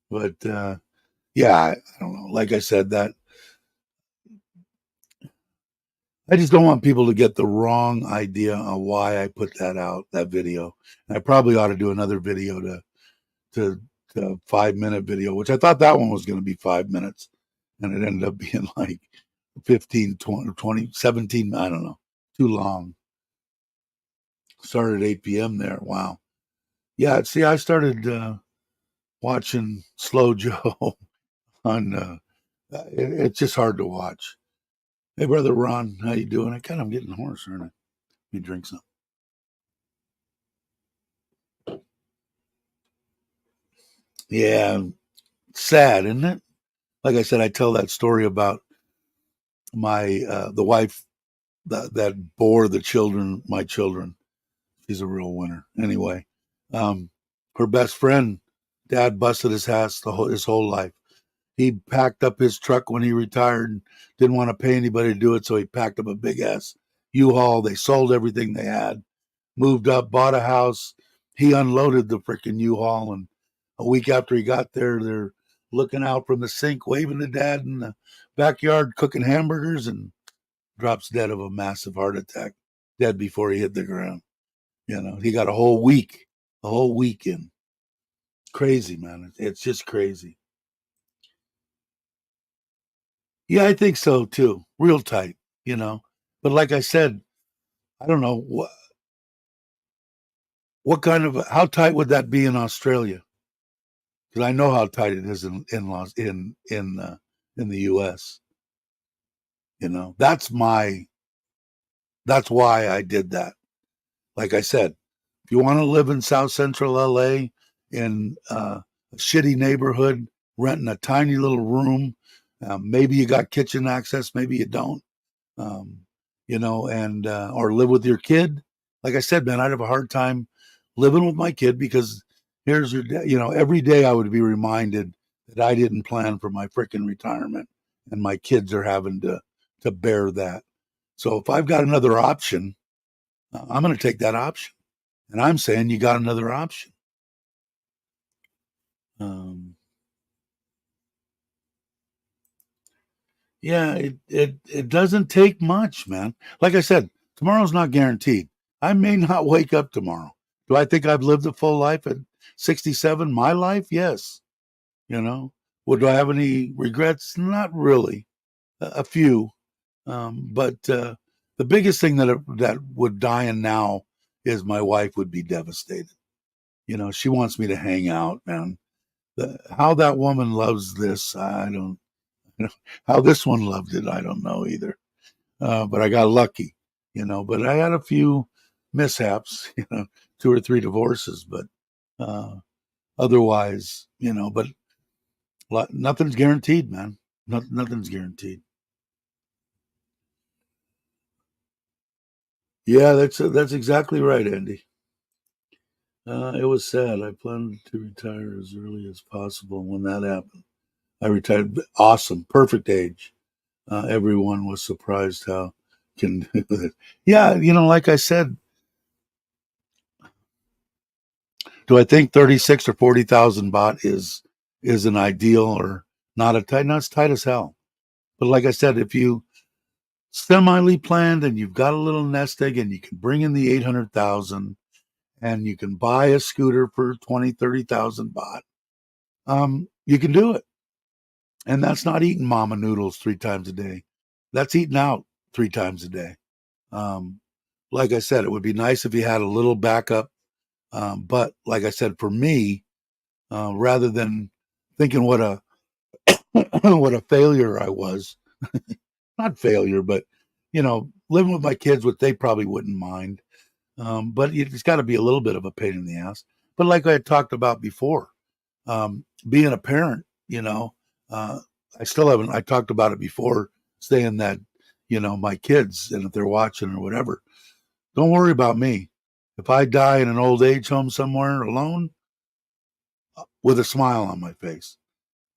But yeah, I don't know. Like I said, that I just don't want people to get the wrong idea on why I put that out, that video. And I probably ought to do another video to, to 5 minute video, which I thought that one was going to be 5 minutes. And it ended up being like 15, 20, 17. I don't know. Too long. Started at 8 p.m. there. Wow. Yeah. See, I started watching Slow Joe on, it's just hard to watch. Hey, brother Ron, how you doing? I'm getting hoarse, aren't I? Let me drink some. Yeah, sad, isn't it? Like I said, I tell that story about my the wife that bore the children, my children. She's a real winner. Anyway, um, her best friend, dad busted his ass his whole life. He packed up his truck when he retired. Didn't want to pay anybody to do it, so he packed up a big ass U-Haul. They sold everything they had, moved up, bought a house. He unloaded the freaking U-Haul, and a week after he got there, they're looking out from the sink, waving to dad in the backyard, cooking hamburgers, and drops dead of a massive heart attack, dead before he hit the ground. He got a whole week in. Crazy, man. It's just crazy. Yeah, I think so too. Real tight, you know. But like I said, I don't know what kind of how tight would that be in Australia? Because I know how tight it is in the U.S. That's why I did that. Like I said, if you want to live in South Central L.A. in a shitty neighborhood, renting a tiny little room, maybe you got kitchen access, maybe you don't, um, and or live with your kid. Like I said, man, I'd have a hard time living with my kid because here's your, every day I would be reminded that I didn't plan for my freaking retirement, and my kids are having to bear that. So if I've got another option, I'm going to take that option. And I'm saying you got another option. Um, yeah, it doesn't take much, man. Like I said, tomorrow's not guaranteed. I may not wake up tomorrow. Do I think I've lived a full life at 67? My life, yes. Do I have any regrets? Not really. A few, but the biggest thing that would die in now is my wife would be devastated. She wants me to hang out, man. How that woman loves this, I don't. How this one loved it, I don't know either. But I got lucky, But I had a few mishaps, 2 or 3 divorces, but uh, otherwise, But nothing's guaranteed, man. Nothing's guaranteed. Yeah, that's exactly right, Andy. It was sad. I planned to retire as early as possible. When that happened, I retired. Awesome, perfect age. Everyone was surprised how can do it. Yeah, like I said, do I think 36 or 40,000 baht is an ideal or not a tight? No, it's tight as hell. But like I said, if you semi planned and you've got a little nest egg and you can bring in the 800,000 and you can buy a scooter for 20, 30,000 baht, you can do it. And that's not eating mama noodles 3 times a day. That's eating out 3 times a day. Um, like I said, it would be nice if you had a little backup. But like I said, for me, rather than thinking what a what a failure I was, not failure, but living with my kids, what they probably wouldn't mind. But it's got to be a little bit of a pain in the ass. But like I had talked about before, being a parent, I still haven't. I talked about it before, saying that my kids, and if they're watching or whatever, don't worry about me. If I die in an old age home somewhere alone, with a smile on my face,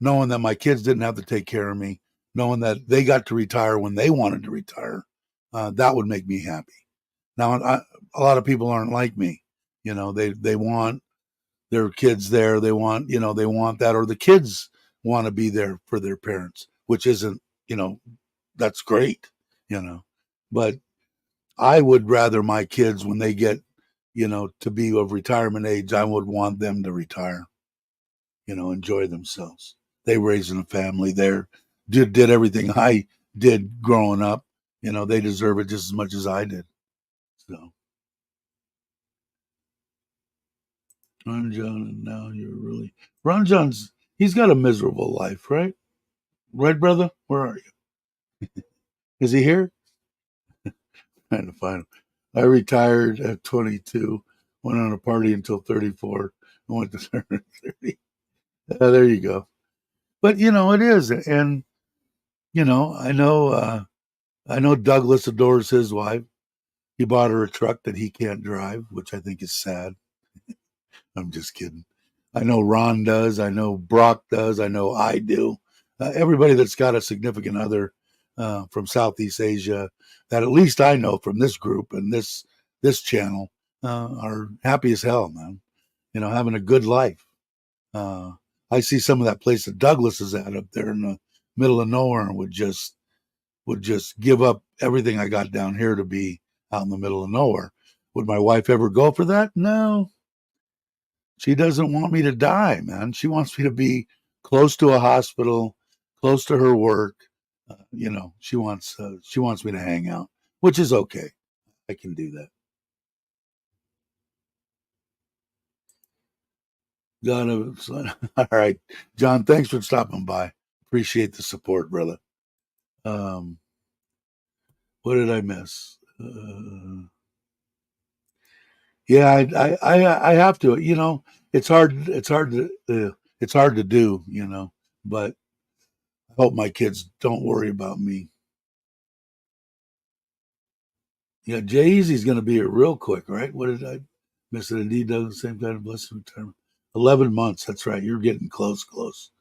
knowing that my kids didn't have to take care of me, knowing that they got to retire when they wanted to retire, that would make me happy. Now, a lot of people aren't like me. They want their kids there. They want that, or the kids want to be there for their parents, which isn't, that's great, you know. But I would rather my kids, when they get, to be of retirement age, I would want them to retire, enjoy themselves. They raising a family there, did everything I did growing up. They deserve it just as much as I did. So, Ron John, and now you're really Ron John's. He's got a miserable life, right? Right, brother? Where are you? Is he here? Trying to find him. I retired at 22, went on a party until 34, and went to 30. There you go. But it is, and I know Douglas adores his wife. He bought her a truck that he can't drive, which I think is sad. I'm just kidding. I know Ron does. I know Brock does. I know I do. Everybody that's got a significant other from Southeast Asia, that at least I know from this group and this channel, are happy as hell, man. Having a good life. Uh, I see some of that place that Douglas is at up there in the middle of nowhere, and would just give up everything I got down here to be out in the middle of nowhere. Would my wife ever go for that? No, she doesn't want me to die, man. She wants me to be close to a hospital, close to her work. She wants me to hang out, which is okay. I can do that. All right, John. Thanks for stopping by. Appreciate the support, brother. Um, what did I miss? Yeah, I have to. It's hard. It's hard to do. But I hope my kids don't worry about me. Yeah, Jay Easy's going to be here real quick, right? What did I miss? It indeed does the same kind of blessed retirement. 11 months. That's right. You're getting close, close.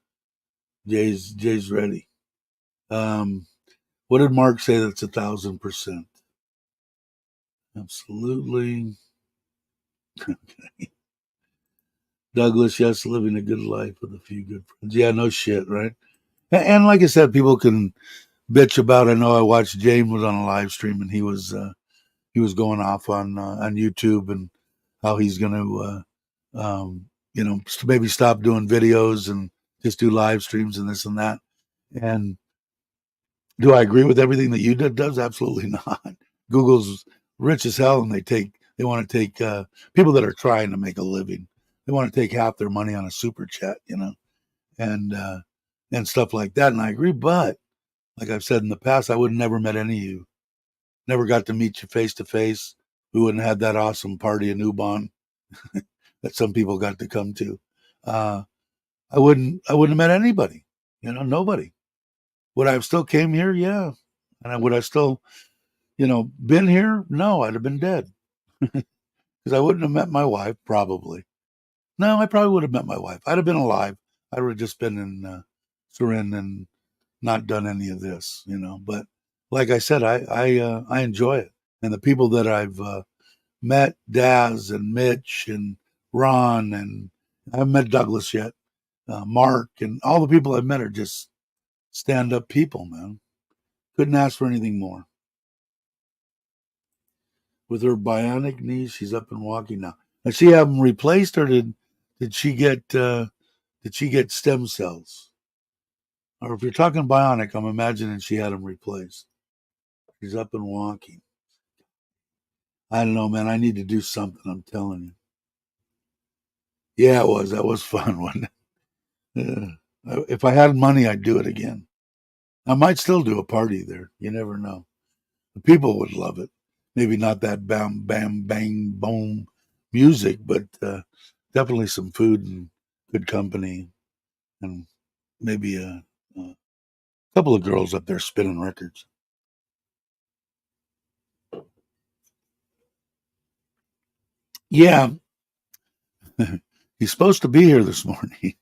Jay's ready. Um, what did Mark say? That's 1,000%. Absolutely. Douglas, yes, living a good life with a few good friends. Yeah, no shit, right? And like I said, people can bitch about. I know I watched James was on a live stream, and he was going off on YouTube, and how he's going to maybe stop doing videos and just do live streams and this and that. And do I agree with everything that you does? Absolutely not. Google's rich as hell, and they want to take people that are trying to make a living. They want to take half their money on a super chat, and and stuff like that. And I agree, but like I've said in the past, I would have never met any of you. Never got to meet you face to face. We wouldn't have had that awesome party in Ubon that some people got to come to. Uh, I wouldn't have met anybody. Nobody. Would I have still came here? Yeah. And would I still, been here? No, I'd have been dead because I wouldn't have met my wife. Probably. No, I probably would have met my wife. I'd have been alive. I would have just been in Surin and not done any of this. But like I said, I enjoy it, and the people that I've met, Daz and Mitch and Ron, and I haven't met Douglas yet. Mark, and all the people I've met are just stand up people, man. Couldn't ask for anything more. With her bionic knee, she's up and walking now. Does she have them replaced, or did she get stem cells? Or if you're talking bionic, I'm imagining she had them replaced. She's up and walking. I don't know, man. I need to do something. I'm telling you. Yeah, it was. That was fun, wasn't it? If I had money, I'd do it again. I might still do a party there. You never know. The people would love it. Maybe not that bam, bam, bang, boom music, but definitely some food and good company, and maybe a couple of girls up there spinning records. Yeah, he's supposed to be here this morning.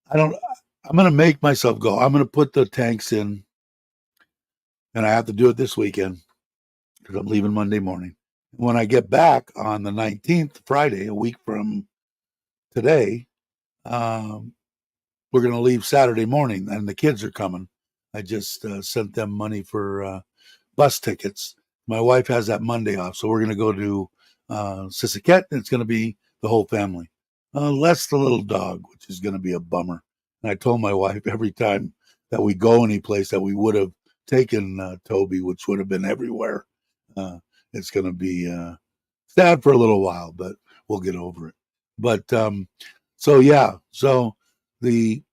I don't. I'm going to make myself go. I'm going to put the tanks in, and I have to do it this weekend because I'm leaving Monday morning. When I get back on the 19th, Friday, a week from today, um, we're going to leave Saturday morning, and the kids are coming. I just sent them money for bus tickets. My wife has that Monday off, so we're going to go to Sisaket, and it's going to be the whole family, less the little dog, which is going to be a bummer. And I told my wife every time that we go any place that we would have taken Toby, which would have been everywhere. Uh, it's going to be sad for a little while, but we'll get over it. But so yeah, so the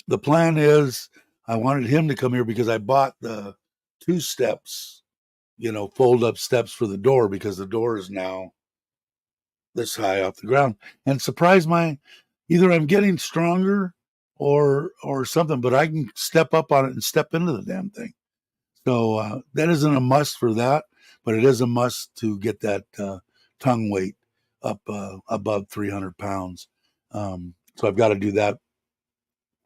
the plan is I wanted him to come here because I bought the two steps, fold up steps for the door because the door is now this high off the ground. And surprise my either I'm getting stronger or something, but I can step up on it and step into the damn thing. So that isn't a must for that, but it is a must to get that tongue weight up above 300 pounds. So I've got to do that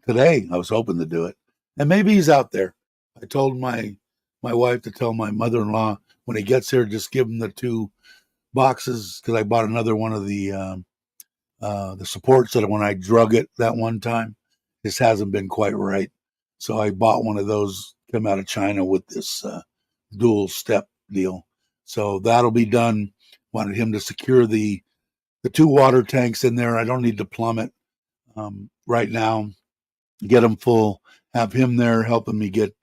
today. I was hoping to do it, and maybe he's out there. I told my wife to tell my mother-in-law when he gets here, just give him the two boxes because I bought another one of the supports that when I drug it that one time, this hasn't been quite right. So I bought one of those come out of China with this dual step deal. So that'll be done. Wanted him to secure the two water tanks in there. I don't need to plumb it right now. Get them full. Have him there helping me get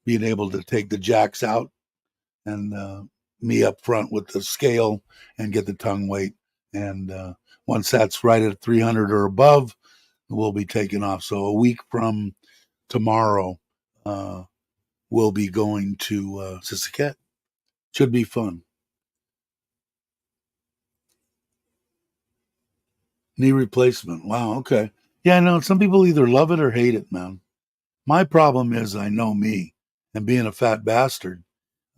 being able to take the jacks out and me up front with the scale and get the tongue weight. And once that's right at 300 or above, we'll be taking off. So a week from tomorrow, we'll be going to Sisaket. Should be fun. Knee replacement. Wow. Okay. Yeah, I know some people either love it or hate it, man. My problem is I know me, and being a fat bastard,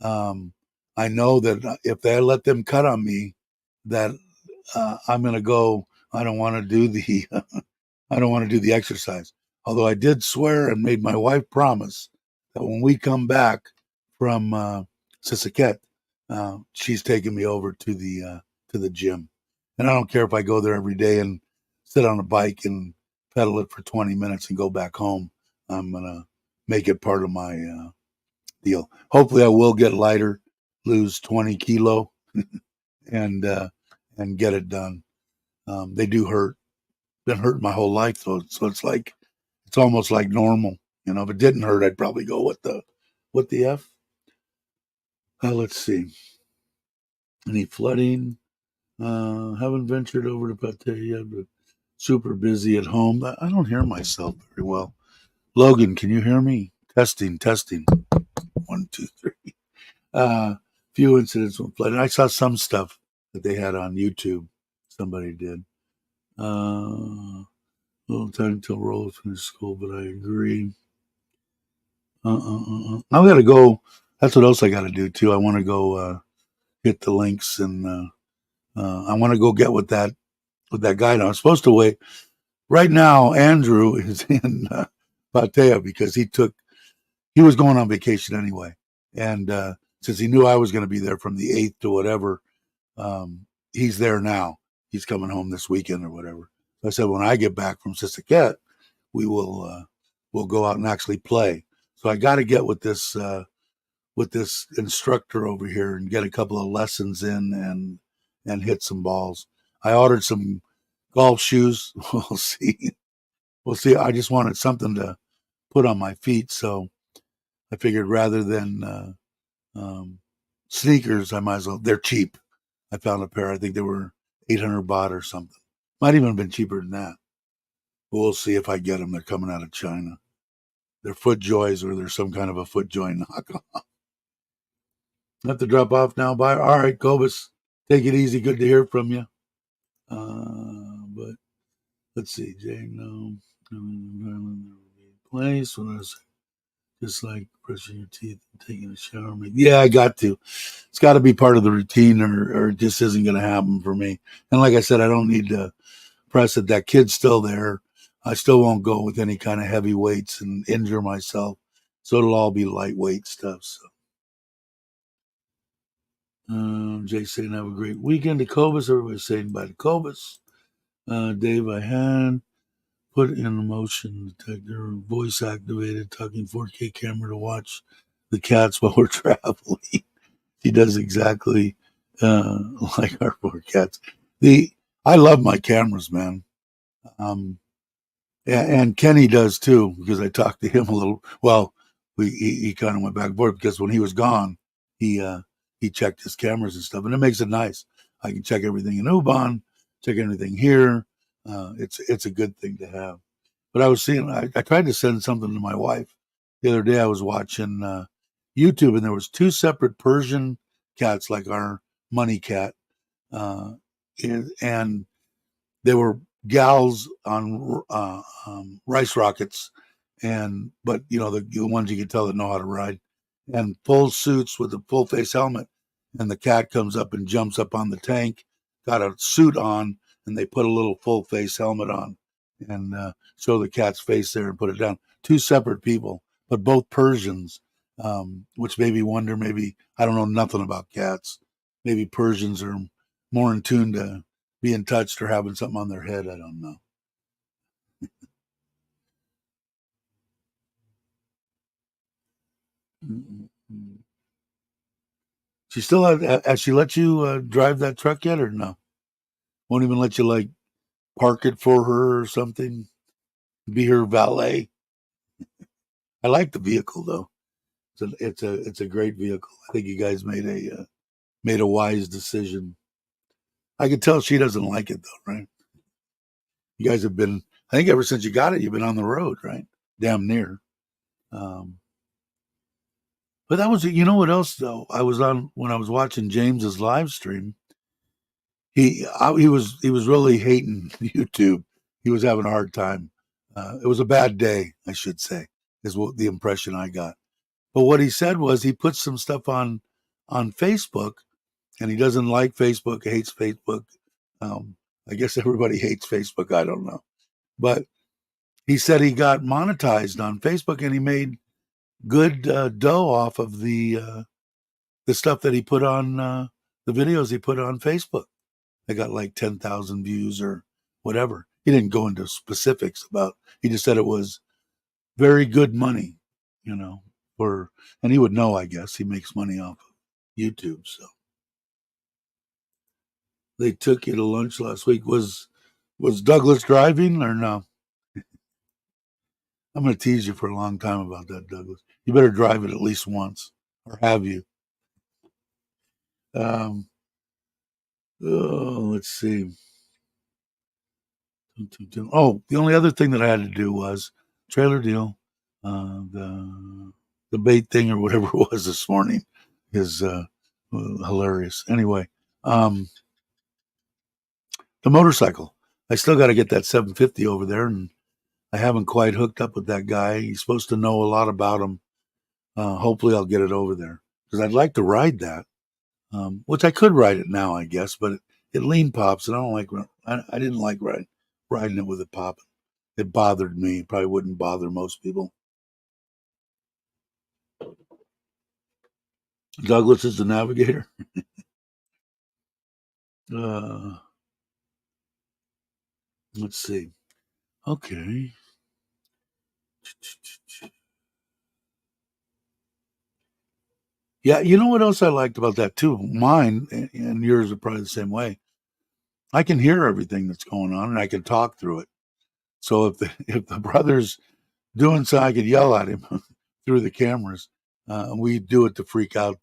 um, I know that if they let them cut on me, that I'm going to go. I don't want to do the I don't want to do the exercise. Although I did swear and made my wife promise that when we come back from Sisaket, she's taking me over to the gym, and I don't care if I go there every day and sit on a bike and pedal it for 20 minutes and go back home. I'm gonna make it part of my deal. Hopefully, I will get lighter, lose 20 kilo, and uh, and get it done. They do hurt. Been hurting my whole life though, so it's almost like normal. If it didn't hurt, I'd probably go what the f. Let's see. Any flooding? Haven't ventured over to Pattaya yet, but super busy at home. I don't hear myself very well. Logan, can you hear me? Testing, testing. One, two, three. Few incidents with flooding. I saw some stuff that they had on YouTube. Somebody did. Little time until Roll finished school, but I agree. I got to go. That's what else I got to do too. I want to go hit the links and I want to go get with that guy. Now I'm supposed to wait. Right now, Andrew is in Pattaya because he was going on vacation anyway, and since he knew I was going to be there from the 8th to whatever, he's there now. He's coming home this weekend or whatever. So I said when I get back from Sisaket, we will we'll go out and actually play. So I got to get with this instructor over here and get a couple of lessons in and hit some balls. I ordered some golf shoes. We'll see. We'll see. I just wanted something to put on my feet, so I figured rather than sneakers, I might as well. They're cheap. I found a pair. I think they were 800 baht or something. Might even have been cheaper than that. But we'll see if I get them. They're coming out of China. They're FootJoys, or there's some kind of a FootJoy knockoff. I have to drop off now. Bye. All right, Cobus. Take it easy. Good to hear from you. But let's see, Jane. No, place when I was just like brushing your teeth and taking a shower. Yeah, I got to. It's got to be part of the routine, or it just isn't going to happen for me. And like I said, I don't need to press it. That kid's still there. I still won't go with any kind of heavy weights and injure myself. So it'll all be lightweight stuff. So. Jay saying have a great weekend to Cobus. Everybody's saying bye to Cobus. Dave, I had put in a motion detector, voice activated, talking 4K camera to watch the cats while we're traveling. He does exactly like our poor cats. I love my cameras, man. And Kenny does too, because I talked to him a little. Well, he kind of went back and forth because when he was gone, he checked his cameras and stuff, and it makes it nice. I can check everything in Ubon, check everything here. It's a good thing to have. But I was seeing, I tried to send something to my wife the other day. I was watching YouTube, and there was two separate Persian cats, like our money cat, and they were gals on rice rockets, but the ones you can tell that know how to ride, and full suits with a full face helmet, and the cat comes up and jumps up on the tank, got a suit on, and they put a little full face helmet on, and show the cat's face there and put it down. Two separate people, but both Persians, which made me wonder. Maybe I don't know nothing about cats. Maybe Persians are more in tune to being touched or having something on their head. I don't know. She still has she let you drive that truck yet, or no? Won't even let you like park it for her or something? Be her valet. I like the vehicle though. It's a great vehicle. I think you guys made a wise decision. I can tell she doesn't like it though, right? You guys have been. I think ever since you got it, you've been on the road, right? Damn near. Um, but that was, what else though? I was on when I was watching James's live stream. He was really hating YouTube. He was having a hard time. It was a bad day, I should say, is what the impression I got. But what he said was he put some stuff on Facebook, and he doesn't like Facebook, hates Facebook. Um, I guess everybody hates Facebook. I don't know, but he said he got monetized on Facebook, and he made good dough off of the stuff that he put on the videos he put on Facebook. They got like 10,000 views or whatever. He didn't go into specifics about. He just said it was very good money, you know, for and he would know. I guess he makes money off of YouTube. So they took you to lunch last week. Was Douglas driving or no? I'm going to tease you for a long time about that, Douglas. You better drive it at least once, or have you? Um, let's see. Oh, the only other thing that I had to do was trailer deal. The bait thing or whatever it was this morning is hilarious. Anyway, the motorcycle. I still got to get that 750 over there, and I haven't quite hooked up with that guy. He's supposed to know a lot about him. Hopefully, I'll get it over there because I'd like to ride that. Which I could ride it now, I guess, but it lean pops, and I don't like. I didn't like riding it with it popping. It bothered me. Probably wouldn't bother most people. Douglas is the navigator. Uh, let's see. Okay. Yeah, you know what else I liked about that too? Mine and yours are probably the same way. I can hear everything that's going on, and I can talk through it. So if the brother's doing so, I could yell at him through the cameras. We do it to freak out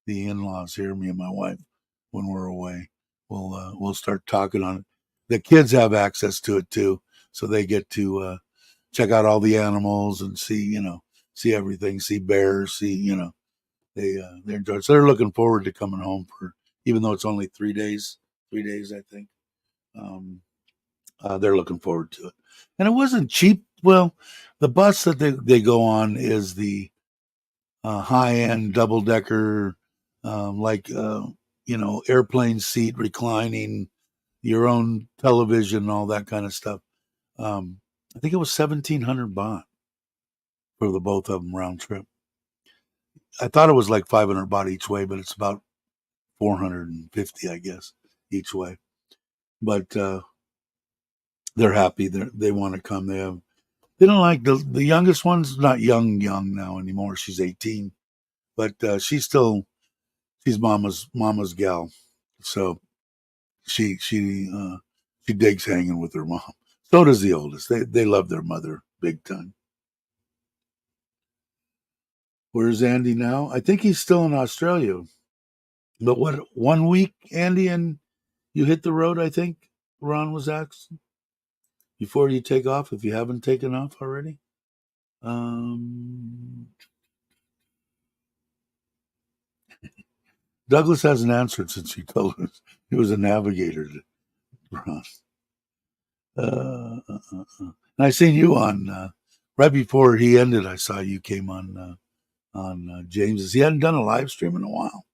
the in-laws here, me and my wife, when we're away. We'll start talking on it. The kids have access to it too, so they get to check out all the animals and see, see everything, see bears, see, they enjoy. So they're looking forward to coming home for, even though it's only 3 days, 3 days I think. Um, they're looking forward to it, and it wasn't cheap. Well, the bus that they go on is the high end double decker, like airplane seat reclining, your own television, all that kind of stuff. I think it was 1,700 baht for the both of them round trip. I thought it was like 500 baht each way, but it's about 450, I guess, each way. But they're happy. They want to come. They don't like the youngest one's not young now anymore. She's 18, but she's mama's gal. So she digs hanging with her mom. So does the oldest. They love their mother big time. Where's Andy now? I think he's still in Australia. But what, 1 week, Andy, and you hit the road, I think Ron was asking, before you take off, if you haven't taken off already. Um, Douglas hasn't answered since he told us he was a navigator, Ron. And I seen you on, right before he ended, I saw you came on James's. He hadn't done a live stream in a while.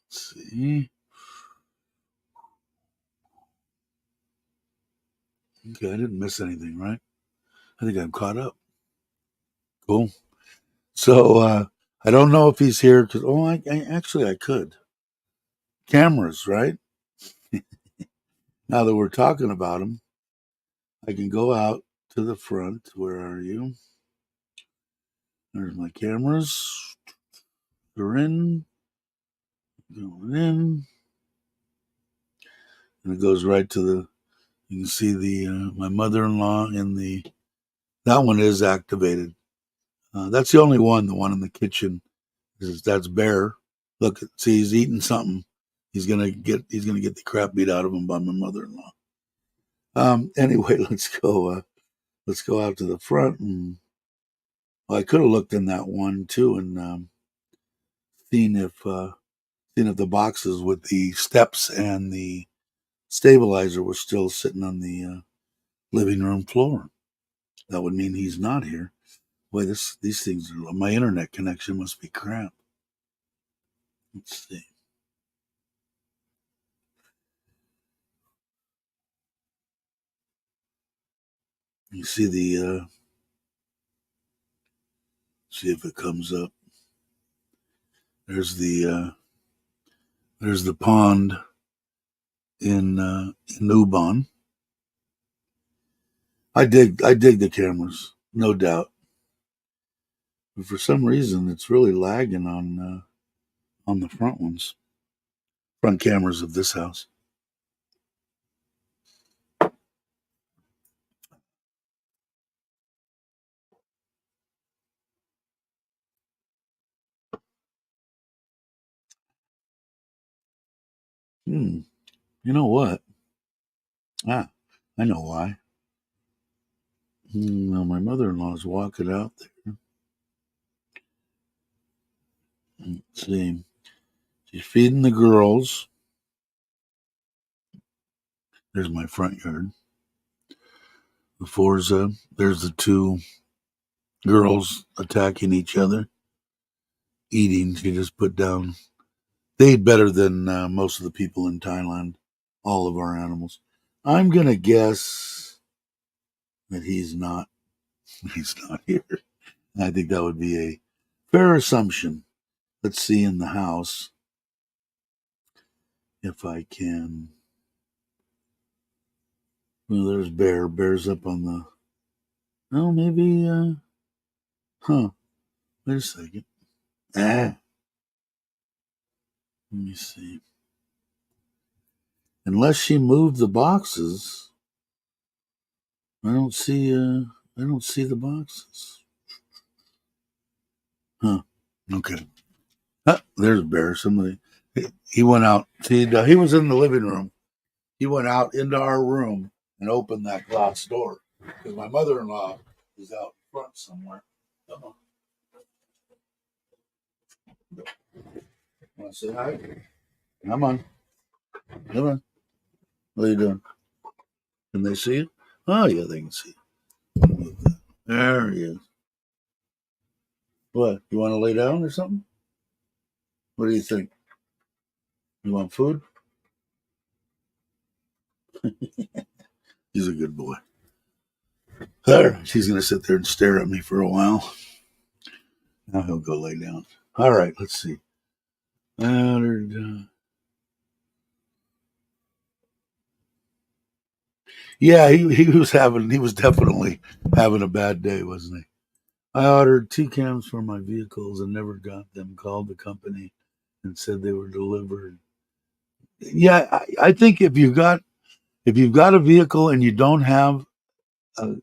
Let's see. Okay, I didn't miss anything, right? I think I'm caught up. Cool. So I don't know if he's here because actually I could cameras, right? Now that we're talking about them, I can go out to the front. Where are you? There's my cameras. They're in, going in, and it goes right to the. You can see the my mother-in-law in the. That one is activated. That's the only one. The one in the kitchen that's Bear. Look, see, he's eating something. He's gonna get the crap beat out of him by my mother-in-law. Anyway, let's go out to the front, and well, I could have looked in that one too and seen if seen if the boxes with the steps and the stabilizer were still sitting on the living room floor. That would mean he's not here. Boy, these things my internet connection must be crap. Let's see. You see see if it comes up. There's the pond in Ubon. I dig the cameras, no doubt. But for some reason, it's really lagging on the front ones, front cameras of this house. Hmm. You know what? Ah, I know why. Well, my mother-in-law's walking out there. Let's see. She's feeding the girls. There's my front yard. The Forza. There's the two girls attacking each other, eating. She just put down. They eat better than most of the people in Thailand. All of our animals. I'm gonna guess that he's not. He's not here. I think that would be a fair assumption. Let's see in the house if I can. Well, there's Bear. Bear's up on the. Oh, maybe. Huh. Wait a second. Ah. Let me see. Unless she moved the boxes, I don't see. I don't see the boxes. Huh. Okay. There's Bear. Somebody. He went out. See, he was in the living room. He went out into our room and opened that glass door because my mother-in-law is out front somewhere. Come on. Want to say hi? Come on. Come on. What are you doing? Can they see you? Oh, yeah, they can see you. There he is. What? You want to lay down or something? What do you think? You want food? He's a good boy. There. She's going to sit there and stare at me for a while. Now he'll go lay down. All right, let's see. Yeah, he was definitely having a bad day, wasn't he? I ordered 2 cams for my vehicles and never got them. Called the company and said they were delivered. Yeah, I think if you've got a vehicle and you don't have a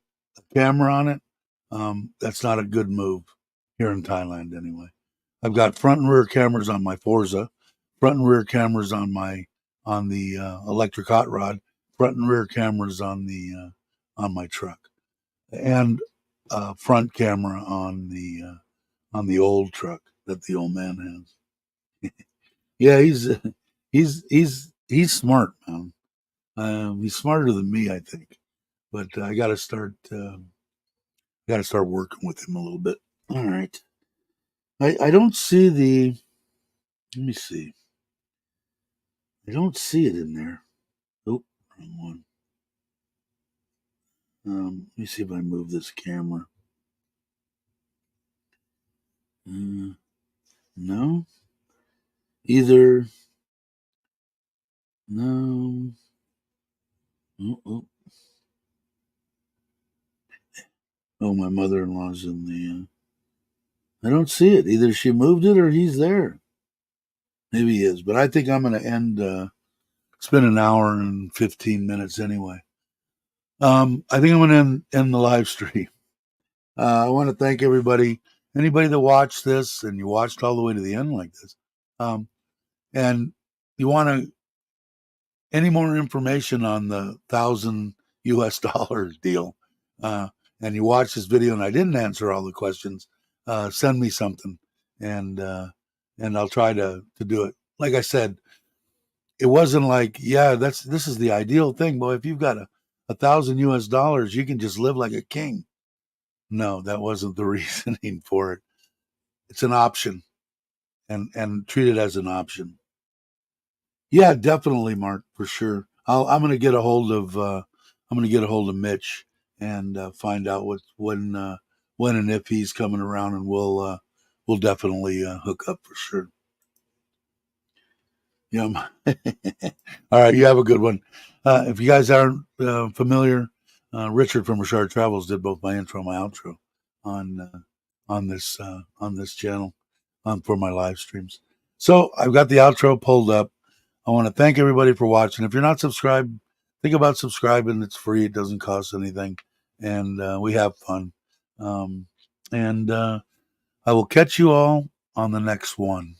camera on it, that's not a good move here in Thailand anyway. I've got front and rear cameras on my Forza, front and rear cameras on the electric hot rod, front and rear cameras on my truck, and front camera on the old truck that the old man has. Yeah, he's smart, man. He's smarter than me, I think. But I got to start working with him a little bit. All right. I don't see the. Let me see. I don't see it in there. Oh, wrong one. Let me see if I move this camera. No. Either. No. Oh, oh. Oh, my mother-in-law's in the. I don't see it. Either she moved it or he's there. Maybe he is, but I think I'm going to end. It's been an hour and 15 minutes anyway. I think I'm going to end the live stream. I want to thank everybody, anybody that watched this and you watched all the way to the end like this. And you want to any more information on the $1,000 deal, and you watch this video and I didn't answer all the questions, send me something and I'll try to do it. Like I said, it wasn't like, yeah, this is the ideal thing. But if you've got $1,000 you can just live like a king. No, that wasn't the reasoning for it. It's an option, and treat it as an option. Yeah, definitely, Mark, for sure. I'm going to get a hold of Mitch and find out when and if he's coming around, and we'll definitely hook up for sure. Yeah. All right, you have a good one. If you guys aren't familiar, Richard from Richard Travels did both my intro and my outro on this channel for my live streams. So I've got the outro pulled up. I want to thank everybody for watching. If you're not subscribed, think about subscribing. It's free. It doesn't cost anything, and we have fun. And I will catch you all on the next one.